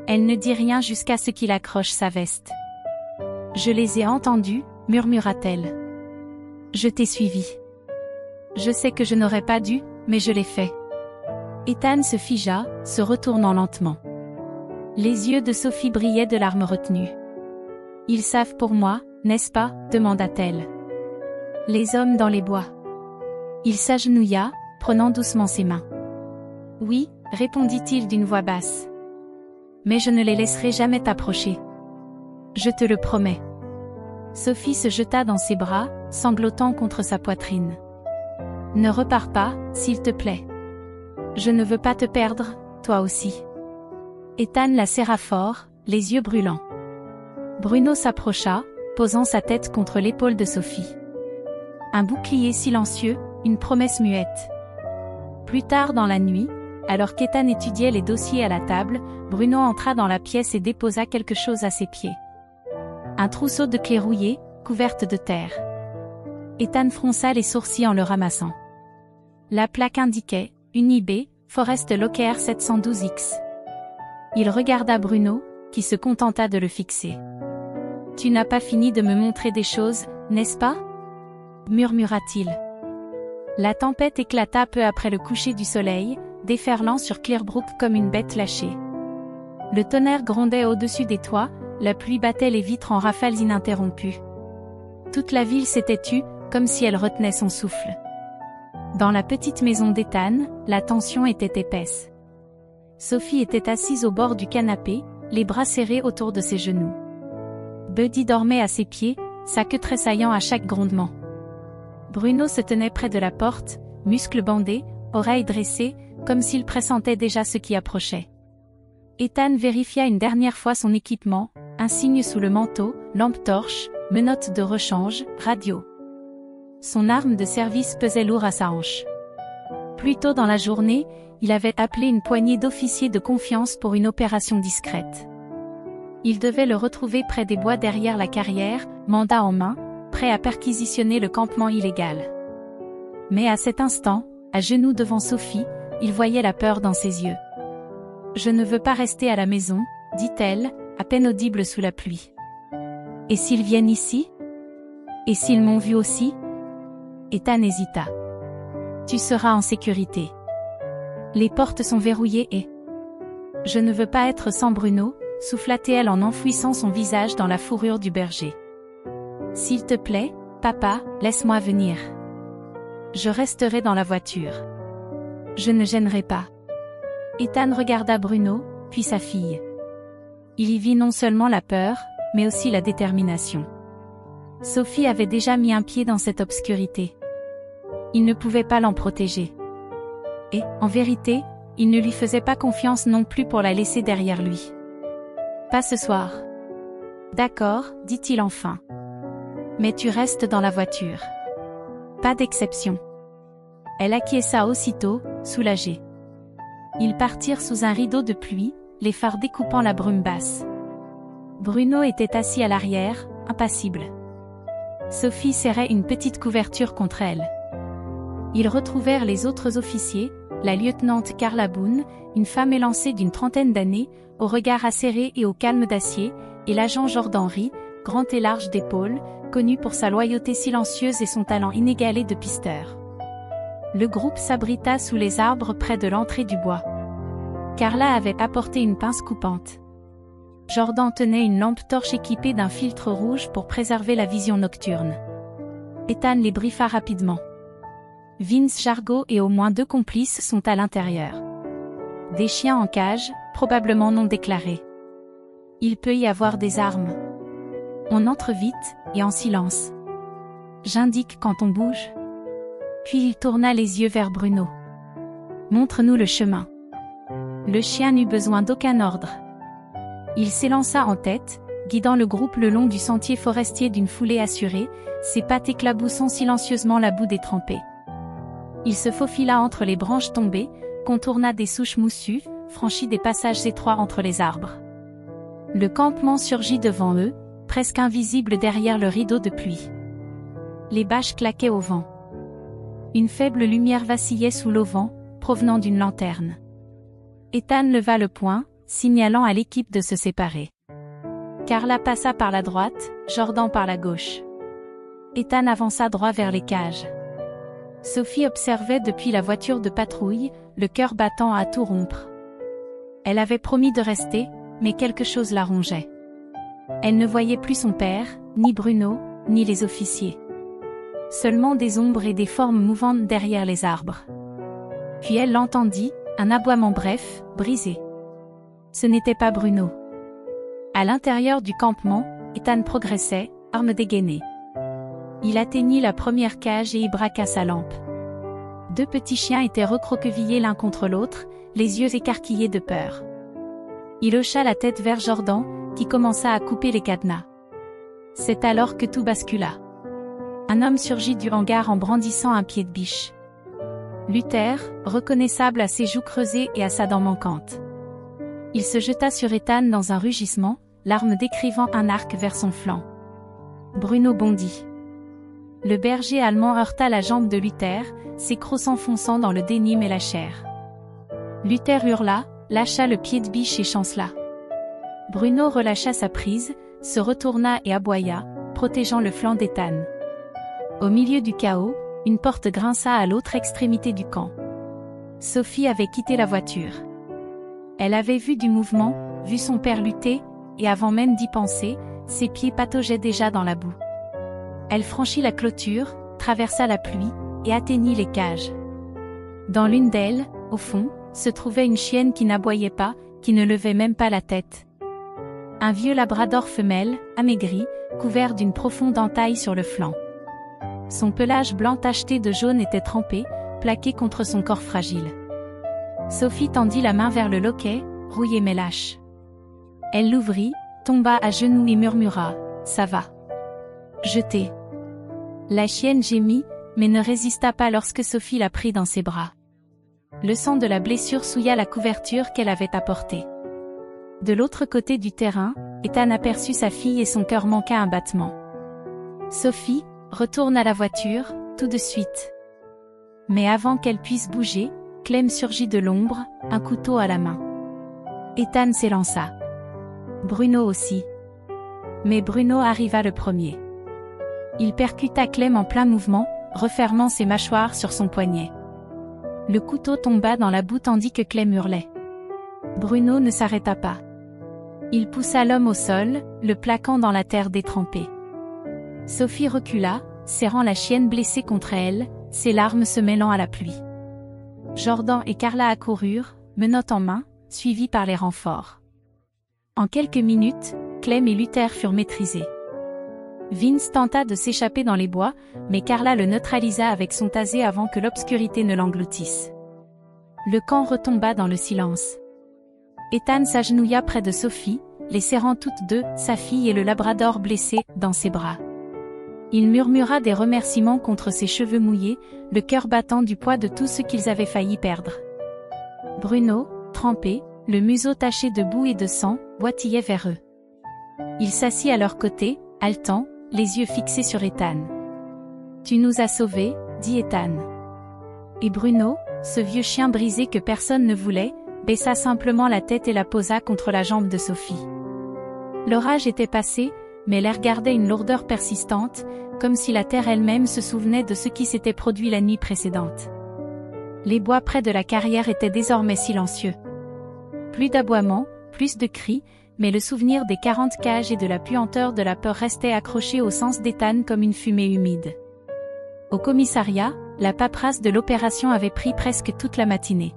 Elle ne dit rien jusqu'à ce qu'il accroche sa veste. « Je les ai entendus, » murmura-t-elle. « Je t'ai suivi. Je sais que je n'aurais pas dû, mais je l'ai fait. » Ethan se figea, se retournant lentement. Les yeux de Sophie brillaient de larmes retenues. « Ils savent pour moi, n'est-ce pas ?» demanda-t-elle. « Les hommes dans les bois. » Il s'agenouilla, prenant doucement ses mains. « Oui, » répondit-il d'une voix basse. « Mais je ne les laisserai jamais t'approcher. Je te le promets. » Sophie se jeta dans ses bras, sanglotant contre sa poitrine. « Ne repars pas, s'il te plaît. Je ne veux pas te perdre, toi aussi. » Ethan la serra fort, les yeux brûlants. Bruno s'approcha, posant sa tête contre l'épaule de Sophie. Un bouclier silencieux, une promesse muette. Plus tard dans la nuit, alors qu'Ethan étudiait les dossiers à la table, Bruno entra dans la pièce et déposa quelque chose à ses pieds. Un trousseau de clés rouillées, couvertes de terre. Ethan fronça les sourcils en le ramassant. La plaque indiquait « Unibé, Forest Locker 712X ». Il regarda Bruno, qui se contenta de le fixer. « Tu n'as pas fini de me montrer des choses, n'est-ce pas? Murmura-t-il. La tempête éclata peu après le coucher du soleil, déferlant sur Clearbrook comme une bête lâchée. Le tonnerre grondait au-dessus des toits, la pluie battait les vitres en rafales ininterrompues. Toute la ville s'était tue, comme si elle retenait son souffle. Dans la petite maison d'Ethan, la tension était épaisse. Sophie était assise au bord du canapé, les bras serrés autour de ses genoux. Buddy dormait à ses pieds, sa queue tressaillant à chaque grondement. Bruno se tenait près de la porte, muscles bandés, oreilles dressées, comme s'il pressentait déjà ce qui approchait. Ethan vérifia une dernière fois son équipement, un signe sous le manteau, lampe torche, menottes de rechange, radio. Son arme de service pesait lourd à sa hanche. Plus tôt dans la journée, il avait appelé une poignée d'officiers de confiance pour une opération discrète. Il devait le retrouver près des bois derrière la carrière, mandat en main, prêt à perquisitionner le campement illégal. Mais à cet instant, à genoux devant Sophie, il voyait la peur dans ses yeux. « Je ne veux pas rester à la maison, » dit-elle, à peine audible sous la pluie. « Et s'ils viennent ici? Et s'ils m'ont vu aussi ?» Ethan hésita. « Tu seras en sécurité. Les portes sont verrouillées et... »« Je ne veux pas être sans Bruno, » souffla-t-elle en enfouissant son visage dans la fourrure du berger. « S'il te plaît, papa, laisse-moi venir. Je resterai dans la voiture. Je ne gênerai pas. » Ethan regarda Bruno, puis sa fille. Il y vit non seulement la peur, mais aussi la détermination. Sophie avait déjà mis un pied dans cette obscurité. Il ne pouvait pas l'en protéger. Et, en vérité, il ne lui faisait pas confiance non plus pour la laisser derrière lui. « Pas ce soir. »« D'accord, » dit-il enfin. « Mais tu restes dans la voiture. » Pas d'exception. Elle acquiesça aussitôt, soulagée. Ils partirent sous un rideau de pluie, les phares découpant la brume basse. Bruno était assis à l'arrière, impassible. Sophie serrait une petite couverture contre elle. Ils retrouvèrent les autres officiers, la lieutenant Carla Boone, une femme élancée d'une trentaine d'années, au regard acéré et au calme d'acier, et l'agent Jordan Henry, grand et large d'épaules, connu pour sa loyauté silencieuse et son talent inégalé de pisteur. Le groupe s'abrita sous les arbres près de l'entrée du bois. Carla avait apporté une pince coupante. Jordan tenait une lampe torche équipée d'un filtre rouge pour préserver la vision nocturne. Ethan les briefa rapidement. Vince Jargo et au moins 2 complices sont à l'intérieur. Des chiens en cage, probablement non déclarés. Il peut y avoir des armes. On entre vite, et en silence. J'indique quand on bouge. Puis il tourna les yeux vers Bruno. Montre-nous le chemin. Le chien n'eut besoin d'aucun ordre. Il s'élança en tête, guidant le groupe le long du sentier forestier d'une foulée assurée, ses pattes éclaboussant silencieusement la boue détrempée. Il se faufila entre les branches tombées, contourna des souches moussues, franchit des passages étroits entre les arbres. Le campement surgit devant eux, presque invisible derrière le rideau de pluie. Les bâches claquaient au vent. Une faible lumière vacillait sous l'auvent, provenant d'une lanterne. Ethan leva le poing, signalant à l'équipe de se séparer. Carla passa par la droite, Jordan par la gauche. Ethan avança droit vers les cages. Sophie observait depuis la voiture de patrouille, le cœur battant à tout rompre. Elle avait promis de rester, mais quelque chose la rongeait. Elle ne voyait plus son père, ni Bruno, ni les officiers. Seulement des ombres et des formes mouvantes derrière les arbres. Puis elle l'entendit, un aboiement bref, brisé. Ce n'était pas Bruno. À l'intérieur du campement, Ethan progressait, arme dégainée. Il atteignit la première cage et y braqua sa lampe. 2 petits chiens étaient recroquevillés l'un contre l'autre, les yeux écarquillés de peur. Il hocha la tête vers Jordan, qui commença à couper les cadenas. C'est alors que tout bascula. Un homme surgit du hangar en brandissant un pied de biche. Luther, reconnaissable à ses joues creusées et à sa dent manquante. Il se jeta sur Ethan dans un rugissement, l'arme décrivant un arc vers son flanc. Bruno bondit. Le berger allemand heurta la jambe de Luther, ses crocs s'enfonçant dans le dénime et la chair. Luther hurla, lâcha le pied de biche et chancela. Bruno relâcha sa prise, se retourna et aboya, protégeant le flanc d'Ethan. Au milieu du chaos, une porte grinça à l'autre extrémité du camp. Sophie avait quitté la voiture. Elle avait vu du mouvement, vu son père lutter, et avant même d'y penser, ses pieds pataugeaient déjà dans la boue. Elle franchit la clôture, traversa la pluie, et atteignit les cages. Dans l'une d'elles, au fond, se trouvait une chienne qui n'aboyait pas, qui ne levait même pas la tête. Un vieux labrador femelle, amaigri, couvert d'une profonde entaille sur le flanc. Son pelage blanc tacheté de jaune était trempé, plaqué contre son corps fragile. Sophie tendit la main vers le loquet, rouillé mais lâche. Elle l'ouvrit, tomba à genoux et murmura « Ça va. » Jetez. La chienne gémit, mais ne résista pas lorsque Sophie la prit dans ses bras. Le sang de la blessure souilla la couverture qu'elle avait apportée. De l'autre côté du terrain, Ethan aperçut sa fille et son cœur manqua un battement. Sophie, retourne à la voiture, tout de suite. Mais avant qu'elle puisse bouger, Clem surgit de l'ombre, un couteau à la main. Ethan s'élança. Bruno aussi. Mais Bruno arriva le premier. Il percuta Clem en plein mouvement, refermant ses mâchoires sur son poignet. Le couteau tomba dans la boue tandis que Clem hurlait. Bruno ne s'arrêta pas. Il poussa l'homme au sol, le plaquant dans la terre détrempée. Sophie recula, serrant la chienne blessée contre elle, ses larmes se mêlant à la pluie. Jordan et Carla accoururent, menottes en main, suivis par les renforts. En quelques minutes, Clem et Luther furent maîtrisés. Vince tenta de s'échapper dans les bois, mais Carla le neutralisa avec son tasé avant que l'obscurité ne l'engloutisse. Le camp retomba dans le silence. Ethan s'agenouilla près de Sophie, les serrant toutes deux, sa fille et le labrador blessé, dans ses bras. Il murmura des remerciements contre ses cheveux mouillés, le cœur battant du poids de tout ce qu'ils avaient failli perdre. Bruno, trempé, le museau taché de boue et de sang, boitillait vers eux. Il s'assit à leur côté, haletant, les yeux fixés sur Ethan. « Tu nous as sauvés, » dit Ethan. Et Bruno, ce vieux chien brisé que personne ne voulait, baissa simplement la tête et la posa contre la jambe de Sophie. L'orage était passé, mais l'air gardait une lourdeur persistante, comme si la terre elle-même se souvenait de ce qui s'était produit la nuit précédente. Les bois près de la carrière étaient désormais silencieux. Plus d'aboiements, plus de cris, mais le souvenir des 40 cages et de la puanteur de la peur restait accroché au sens d'Ethan comme une fumée humide. Au commissariat, la paperasse de l'opération avait pris presque toute la matinée.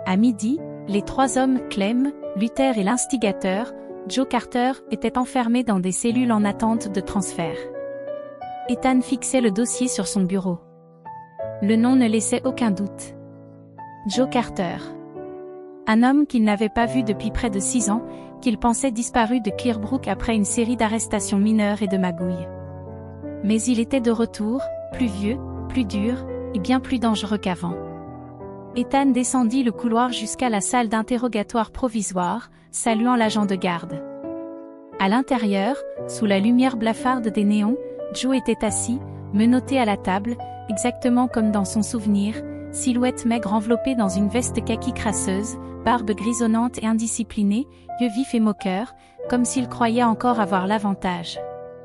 À midi, les trois hommes, Clem, Luther et l'instigateur, Joe Carter, étaient enfermés dans des cellules en attente de transfert. Ethan fixait le dossier sur son bureau. Le nom ne laissait aucun doute. Joe Carter. Un homme qu'il n'avait pas vu depuis près de 6 ans, qu'il pensait disparu de Clearbrook après une série d'arrestations mineures et de magouilles. Mais il était de retour, plus vieux, plus dur, et bien plus dangereux qu'avant. Ethan descendit le couloir jusqu'à la salle d'interrogatoire provisoire, saluant l'agent de garde. À l'intérieur, sous la lumière blafarde des néons, Joe était assis, menotté à la table, exactement comme dans son souvenir, silhouette maigre enveloppée dans une veste kaki crasseuse, barbe grisonnante et indisciplinée, yeux vifs et moqueurs, comme s'il croyait encore avoir l'avantage.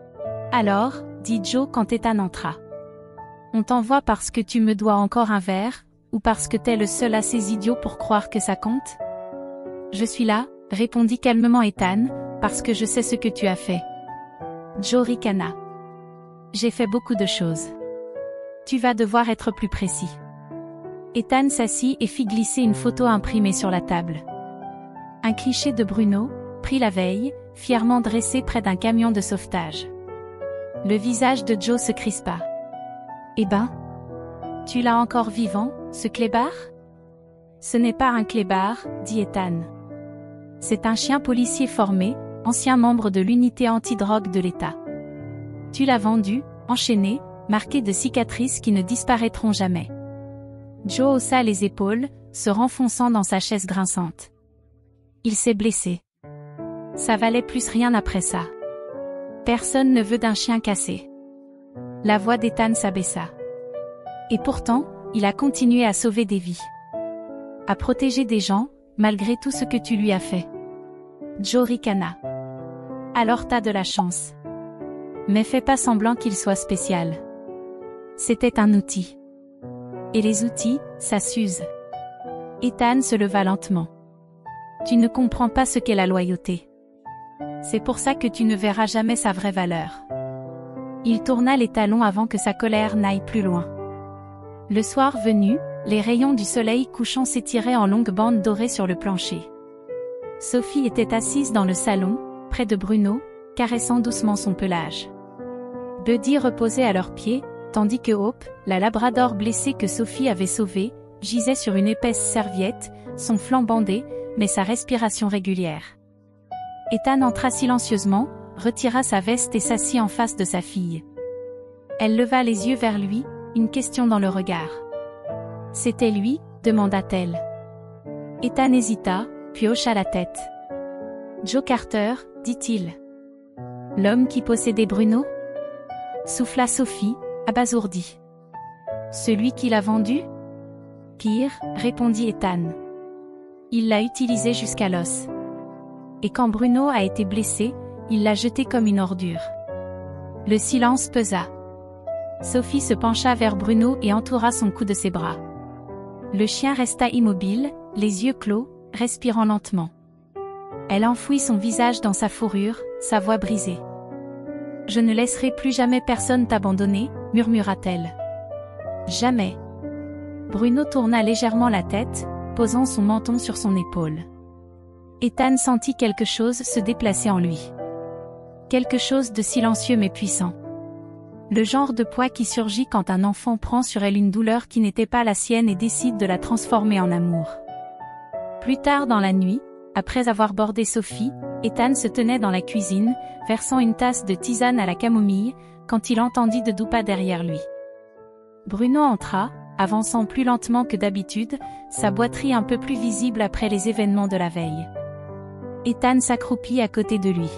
« Alors, » dit Joe quand Ethan entra. « On t'envoie parce que tu me dois encore un verre, ou parce que t'es le seul assez idiot pour croire que ça compte ? » « Je suis là, » répondit calmement Ethan, « parce que je sais ce que tu as fait. » Joe ricana. « J'ai fait beaucoup de choses. Tu vas devoir être plus précis. » Ethan s'assit et fit glisser une photo imprimée sur la table. Un cliché de Bruno, pris la veille, fièrement dressé près d'un camion de sauvetage. Le visage de Joe se crispa. « Eh ben, tu l'as encore vivant, ce clébard ? » « Ce n'est pas un clébard, » dit Ethan. « C'est un chien policier formé, ancien membre de l'unité antidrogue de l'État. Tu l'as vendu, enchaîné, marqué de cicatrices qui ne disparaîtront jamais. » Joe haussa les épaules, se renfonçant dans sa chaise grinçante. Il s'est blessé. Ça valait plus rien après ça. Personne ne veut d'un chien cassé. La voix d'Ethan s'abaissa. Et pourtant, il a continué à sauver des vies. À protéger des gens, malgré tout ce que tu lui as fait. Joe ricana. alors t'as de la chance. Mais fais pas semblant qu'il soit spécial. C'était un outil. Et les outils, ça s'use. Ethan se leva lentement. Tu ne comprends pas ce qu'est la loyauté. C'est pour ça que tu ne verras jamais sa vraie valeur. Il tourna les talons avant que sa colère n'aille plus loin. Le soir venu, les rayons du soleil couchant s'étiraient en longues bandes dorées sur le plancher. Sophie était assise dans le salon, près de Bruno, caressant doucement son pelage. Buddy reposait à leurs pieds, tandis que Hope, la labrador blessée que Sophie avait sauvée, gisait sur une épaisse serviette, son flanc bandé, mais sa respiration régulière. Ethan entra silencieusement, retira sa veste et s'assit en face de sa fille. Elle leva les yeux vers lui, une question dans le regard. « C'était lui ?» demanda-t-elle. Ethan hésita, puis hocha la tête. « Joe Carter » dit-il. « L'homme qui possédait Bruno ?» souffla Sophie, abasourdie. « Celui qui l'a vendu ?» Pire, répondit Ethan. Il l'a utilisé jusqu'à l'os. Et quand Bruno a été blessé, il l'a jeté comme une ordure. Le silence pesa. Sophie se pencha vers Bruno et entoura son cou de ses bras. Le chien resta immobile, les yeux clos, respirant lentement. Elle enfouit son visage dans sa fourrure, sa voix brisée. « Je ne laisserai plus jamais personne t'abandonner, » murmura-t-elle. « Jamais. » Bruno tourna légèrement la tête, posant son menton sur son épaule. Ethan sentit quelque chose se déplacer en lui. Quelque chose de silencieux mais puissant. Le genre de poids qui surgit quand un enfant prend sur elle une douleur qui n'était pas la sienne et décide de la transformer en amour. Plus tard dans la nuit, après avoir bordé Sophie, Ethan se tenait dans la cuisine, versant une tasse de tisane à la camomille, quand il entendit de doux pas derrière lui. Bruno entra, avançant plus lentement que d'habitude, sa boiterie un peu plus visible après les événements de la veille. Ethan s'accroupit à côté de lui.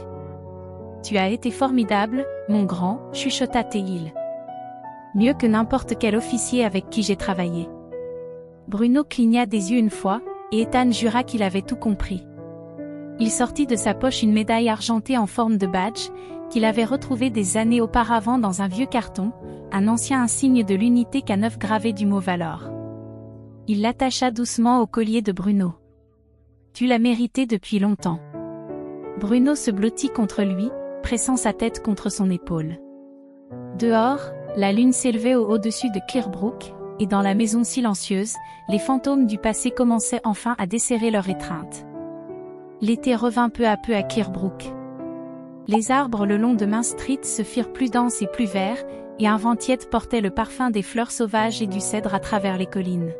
« Tu as été formidable, mon grand, chuchota-t-il. Mieux que n'importe quel officier avec qui j'ai travaillé. » Bruno cligna des yeux une fois, et Ethan jura qu'il avait tout compris. Il sortit de sa poche une médaille argentée en forme de badge, qu'il avait retrouvée des années auparavant dans un vieux carton, un ancien insigne de l'unité K9 gravé du mot Valor. Il l'attacha doucement au collier de Bruno. « Tu l'as mérité depuis longtemps. » Bruno se blottit contre lui, pressant sa tête contre son épaule. Dehors, la lune s'élevait au-dessus de Clearbrook, et dans la maison silencieuse, les fantômes du passé commençaient enfin à desserrer leur étreinte. L'été revint peu à peu à Clearbrook. Les arbres le long de Main Street se firent plus denses et plus verts, et un vent tiède portait le parfum des fleurs sauvages et du cèdre à travers les collines.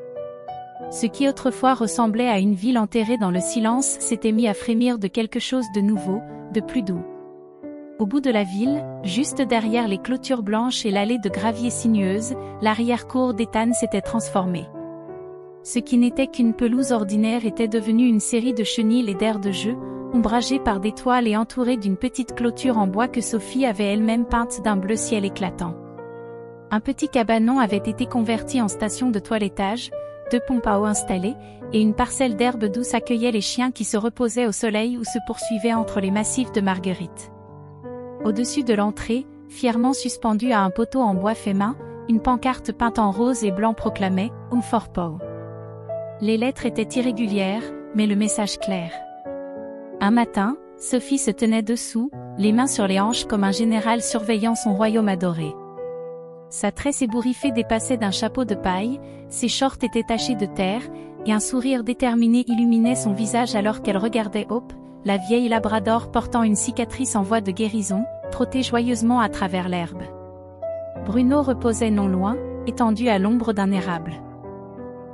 Ce qui autrefois ressemblait à une ville enterrée dans le silence s'était mis à frémir de quelque chose de nouveau, de plus doux. Au bout de la ville, juste derrière les clôtures blanches et l'allée de gravier sinueuse, l'arrière-cour d'Ethan s'était transformée. Ce qui n'était qu'une pelouse ordinaire était devenu une série de chenils et d'aires de jeu, ombragées par des toiles et entourées d'une petite clôture en bois que Sophie avait elle-même peinte d'un bleu ciel éclatant. Un petit cabanon avait été converti en station de toilettage, 2 pompes à eau installées, et une parcelle d'herbe douce accueillait les chiens qui se reposaient au soleil ou se poursuivaient entre les massifs de marguerites. Au-dessus de l'entrée, fièrement suspendue à un poteau en bois fait main, une pancarte peinte en rose et blanc proclamait « Home for Paw ». Les lettres étaient irrégulières, mais le message clair. Un matin, Sophie se tenait dessous, les mains sur les hanches comme un général surveillant son royaume adoré. Sa tresse ébouriffée dépassait d'un chapeau de paille, ses shorts étaient tachés de terre, et un sourire déterminé illuminait son visage alors qu'elle regardait Hope, la vieille labrador portant une cicatrice en voie de guérison, trotter joyeusement à travers l'herbe. Bruno reposait non loin, étendu à l'ombre d'un érable.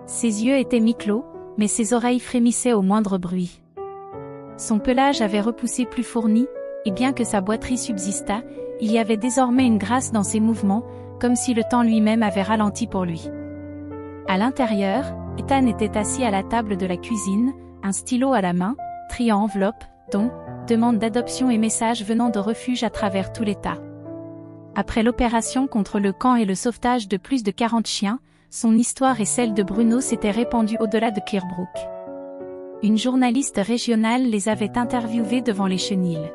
Ses yeux étaient mi-clos, mais ses oreilles frémissaient au moindre bruit. Son pelage avait repoussé plus fourni, et bien que sa boiterie subsistât, il y avait désormais une grâce dans ses mouvements, comme si le temps lui-même avait ralenti pour lui. À l'intérieur, Ethan était assis à la table de la cuisine, un stylo à la main, triant enveloppe, dons, demande d'adoption et messages venant de refuges à travers tout l'État. Après l'opération contre le camp et le sauvetage de plus de 40 chiens, son histoire et celle de Bruno s'étaient répandues au-delà de Clearbrook. Une journaliste régionale les avait interviewés devant les chenils.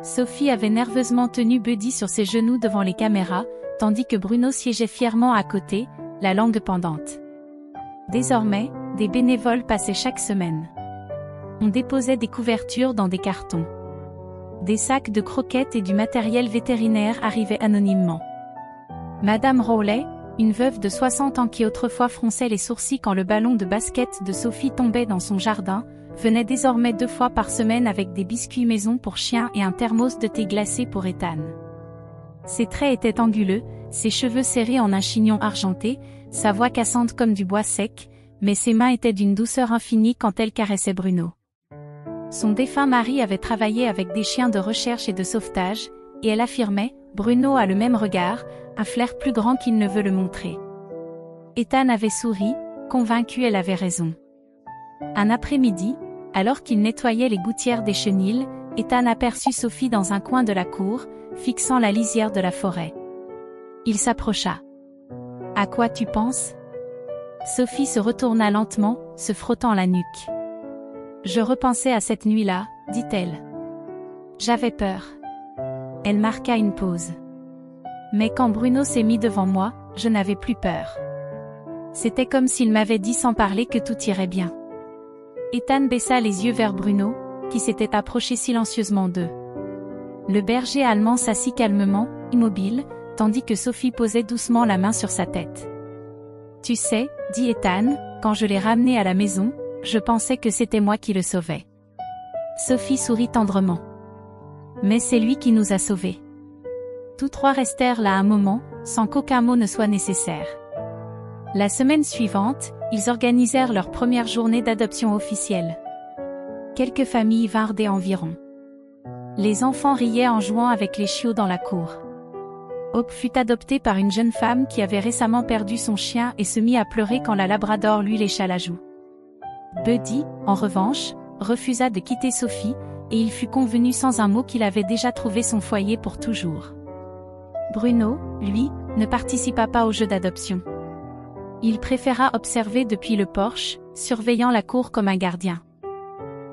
Sophie avait nerveusement tenu Buddy sur ses genoux devant les caméras, tandis que Bruno siégeait fièrement à côté, la langue pendante. Désormais, des bénévoles passaient chaque semaine. On déposait des couvertures dans des cartons. Des sacs de croquettes et du matériel vétérinaire arrivaient anonymement. Madame Rowley, une veuve de 60 ans qui autrefois fronçait les sourcils quand le ballon de basket de Sophie tombait dans son jardin, venait désormais 2 fois par semaine avec des biscuits maison pour chiens et un thermos de thé glacé pour Ethan. Ses traits étaient anguleux, ses cheveux serrés en un chignon argenté, sa voix cassante comme du bois sec, mais ses mains étaient d'une douceur infinie quand elle caressait Bruno. Son défunt mari avait travaillé avec des chiens de recherche et de sauvetage, et elle affirmait, Bruno a le même regard, un flair plus grand qu'il ne veut le montrer. Ethan avait souri, convaincu elle avait raison. Un après-midi, alors qu'il nettoyait les gouttières des chenils, Ethan aperçut Sophie dans un coin de la cour, fixant la lisière de la forêt. Il s'approcha. « À quoi tu penses ?» Sophie se retourna lentement, se frottant la nuque. « Je repensais à cette nuit-là, dit-elle. J'avais peur. » Elle marqua une pause. Mais quand Bruno s'est mis devant moi, je n'avais plus peur. C'était comme s'il m'avait dit sans parler que tout irait bien. Ethan baissa les yeux vers Bruno, qui s'était approché silencieusement d'eux. Le berger allemand s'assit calmement, immobile, tandis que Sophie posait doucement la main sur sa tête. « Tu sais, dit Ethan, quand je l'ai ramené à la maison, je pensais que c'était moi qui le sauvais. » Sophie sourit tendrement. « Mais c'est lui qui nous a sauvés. » Tous trois restèrent là un moment, sans qu'aucun mot ne soit nécessaire. La semaine suivante, ils organisèrent leur première journée d'adoption officielle. Quelques familles vinrent des environs. Les enfants riaient en jouant avec les chiots dans la cour. Hope fut adoptée par une jeune femme qui avait récemment perdu son chien et se mit à pleurer quand la labrador lui lécha la joue. Buddy, en revanche, refusa de quitter Sophie, et il fut convenu sans un mot qu'il avait déjà trouvé son foyer pour toujours. Bruno, lui, ne participa pas au jeu d'adoption. Il préféra observer depuis le porche, surveillant la cour comme un gardien.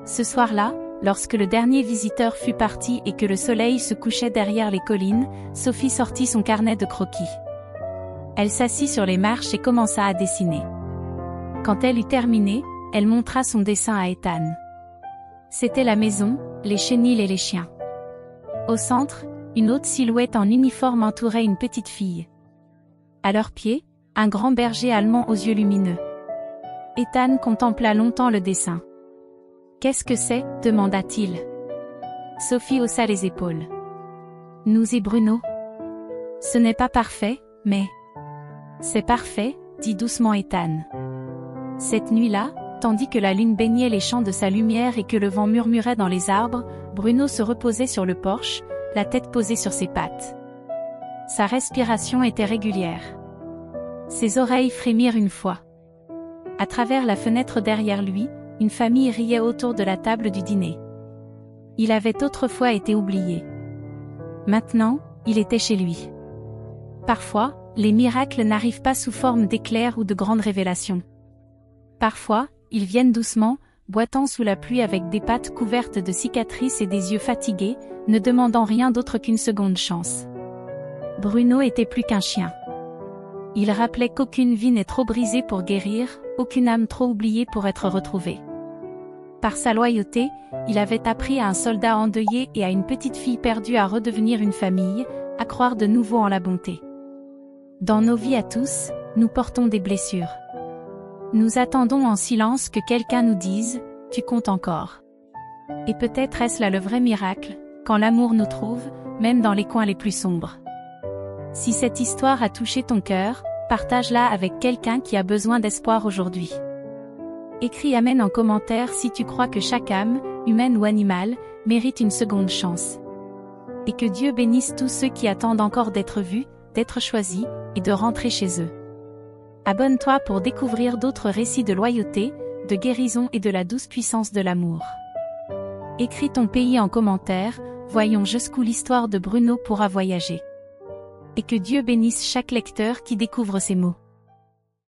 Ce soir-là, lorsque le dernier visiteur fut parti et que le soleil se couchait derrière les collines, Sophie sortit son carnet de croquis. Elle s'assit sur les marches et commença à dessiner. Quand elle eut terminé, elle montra son dessin à Ethan. C'était la maison, les chenils et les chiens. Au centre, une haute silhouette en uniforme entourait une petite fille. À leurs pieds, un grand berger allemand aux yeux lumineux. Ethan contempla longtemps le dessin. « Qu'est-ce que c'est » demanda-t-il. Sophie haussa les épaules. « Nous et Bruno. Ce n'est pas parfait, mais... » « C'est parfait, » dit doucement Ethan. Cette nuit-là, tandis que la lune baignait les champs de sa lumière et que le vent murmurait dans les arbres, Bruno se reposait sur le porche, la tête posée sur ses pattes. Sa respiration était régulière. Ses oreilles frémirent une fois. À travers la fenêtre derrière lui, une famille riait autour de la table du dîner. Il avait autrefois été oublié. Maintenant, il était chez lui. Parfois, les miracles n'arrivent pas sous forme d'éclairs ou de grandes révélations. Parfois, ils viennent doucement, boitant sous la pluie avec des pattes couvertes de cicatrices et des yeux fatigués, ne demandant rien d'autre qu'une seconde chance. Bruno était plus qu'un chien. Il rappelait qu'aucune vie n'est trop brisée pour guérir, aucune âme trop oubliée pour être retrouvée. Par sa loyauté, il avait appris à un soldat endeuillé et à une petite fille perdue à redevenir une famille, à croire de nouveau en la bonté. Dans nos vies à tous, nous portons des blessures. Nous attendons en silence que quelqu'un nous dise « Tu comptes encore ». Et peut-être est-ce là le vrai miracle, quand l'amour nous trouve, même dans les coins les plus sombres. Si cette histoire a touché ton cœur, partage-la avec quelqu'un qui a besoin d'espoir aujourd'hui. Écris Amen en commentaire si tu crois que chaque âme, humaine ou animale, mérite une seconde chance. Et que Dieu bénisse tous ceux qui attendent encore d'être vus, d'être choisis, et de rentrer chez eux. Abonne-toi pour découvrir d'autres récits de loyauté, de guérison et de la douce puissance de l'amour. Écris ton pays en commentaire, voyons jusqu'où l'histoire de Bruno pourra voyager. Et que Dieu bénisse chaque lecteur qui découvre ces mots.